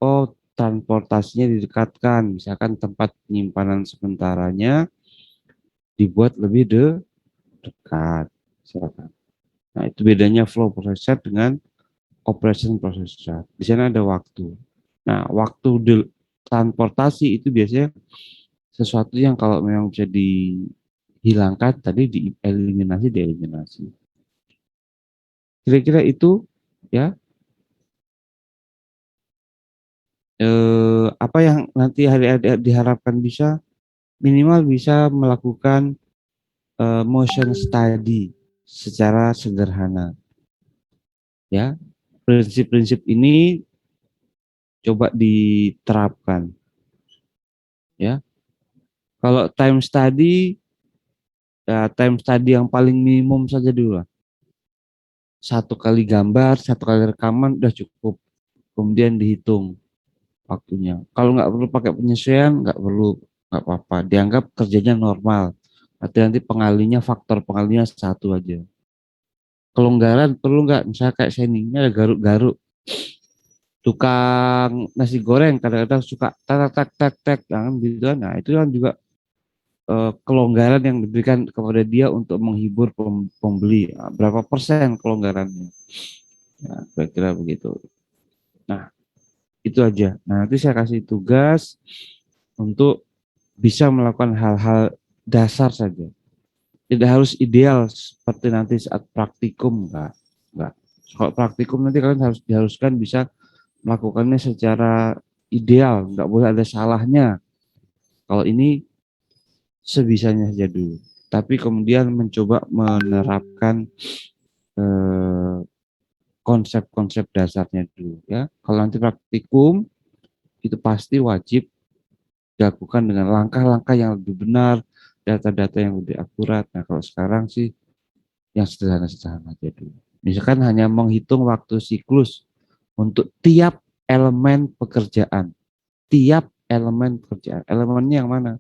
Oh, transportasinya didekatkan. Misalkan tempat penyimpanan sementaranya dibuat lebih dekat. Misalkan. Nah, itu bedanya flow process chart dengan operation process chart. Di sana ada waktu. Nah, waktu transportasi itu biasanya sesuatu yang kalau memang bisa dihilangkan, tadi dieliminasi. Kira-kira itu ya, apa yang nanti hari-hari diharapkan bisa minimal bisa melakukan motion study secara sederhana. Ya, prinsip-prinsip ini coba diterapkan. Ya, kalau time study, ya time study yang paling minimum saja dulu lah. 1 kali gambar, 1 kali rekaman udah cukup. Kemudian dihitung waktunya. Kalau nggak perlu pakai penyesuaian, nggak perlu, nggak apa-apa. Dianggap kerjanya normal. Nanti pengalinya, faktor pengalinya 1 aja. Kelonggaran perlu nggak? Misalnya kayak saya ini ada garuk-garuk. Tukang nasi goreng kadang-kadang suka tak, gitu kan. Nah, itu kan juga kelonggaran yang diberikan kepada dia untuk menghibur pembeli. Nah, berapa persen kelonggarannya? Nah, kira-kira begitu. Nah, itu aja. Nah, nanti saya kasih tugas untuk bisa melakukan hal-hal dasar saja. Tidak harus ideal seperti nanti saat praktikum, enggak. Kalau praktikum nanti kalian harus diharuskan bisa melakukannya secara ideal, enggak boleh ada salahnya. Kalau ini sebisanya saja dulu. Tapi kemudian mencoba menerapkan konsep-konsep dasarnya dulu ya. Kalau nanti praktikum itu pasti wajib dilakukan dengan langkah-langkah yang lebih benar, data-data yang lebih akurat. Nah, kalau sekarang sih yang sederhana-sederhana aja dulu. Misalkan hanya menghitung waktu siklus untuk tiap elemen pekerjaan. Tiap elemen pekerjaan. Elemennya yang mana?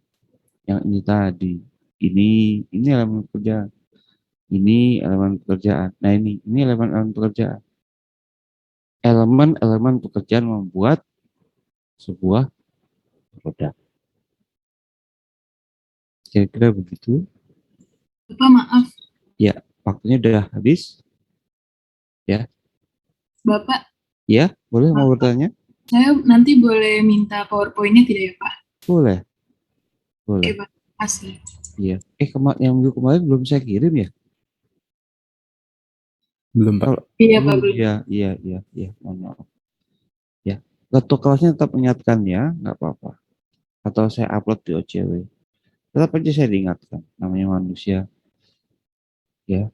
Yang ini tadi. Ini elemen pekerjaan. Ini elemen pekerjaan. Nah, ini elemen-elemen pekerjaan. Elemen-elemen pekerjaan membuat sebuah produk. Kira-kira begitu. Bapak maaf, Ya, waktunya udah habis. Ya, Bapak, ya, boleh mau bertanya? saya nanti boleh minta PowerPoint-nya tidak ya Pak? Boleh, Oke boleh. Pak, kasih. Iya. Yang minggu kemarin belum saya kirim ya? Belum, Pak. Kalau Iya Pak, belum, belum. iya, mohon maaf. Ya, ketua kelasnya tetap mengingatkan ya, nggak apa-apa. Atau saya upload di OCW. Tetap aja saya diingatkan, namanya manusia. Ya,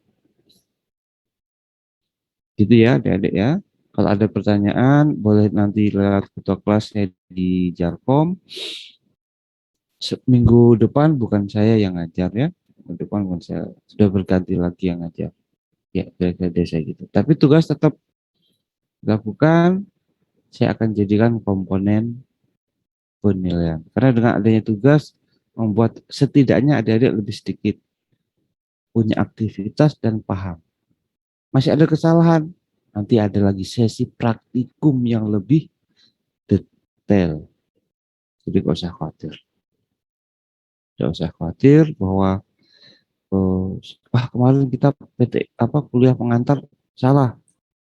gitu ya, adik-adik ya. Kalau ada pertanyaan, boleh nanti lewat ketua kelasnya di Jarkom. Minggu depan bukan saya yang ngajar ya. Minggu depan bukan saya, sudah berganti lagi yang ngajar. Ya, kira-kira saya gitu. Tapi tugas tetap lakukan, saya akan jadikan komponen penilaian. Karena dengan adanya tugas, membuat setidaknya adik-adik lebih sedikit punya aktivitas dan paham. Masih ada kesalahan, nanti ada lagi sesi praktikum yang lebih detail. Jadi gak usah khawatir. Gak usah khawatir bahwa kemarin kita kuliah pengantar salah,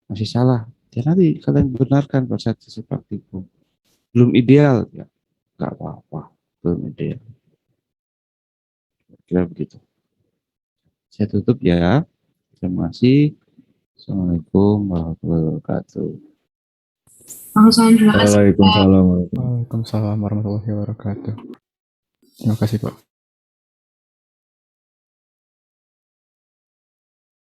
masih salah. Ya nanti kalian benarkan pada saat sesi praktikum. Belum ideal, ya nggak apa-apa, belum ideal. Kira begitu. Saya tutup ya. Terima kasih. Assalamualaikum warahmatullahi wabarakatuh. Langsung terima kasih. Waalaikumsalam. Waalaikumsalam warahmatullahi wabarakatuh. Terima kasih Pak.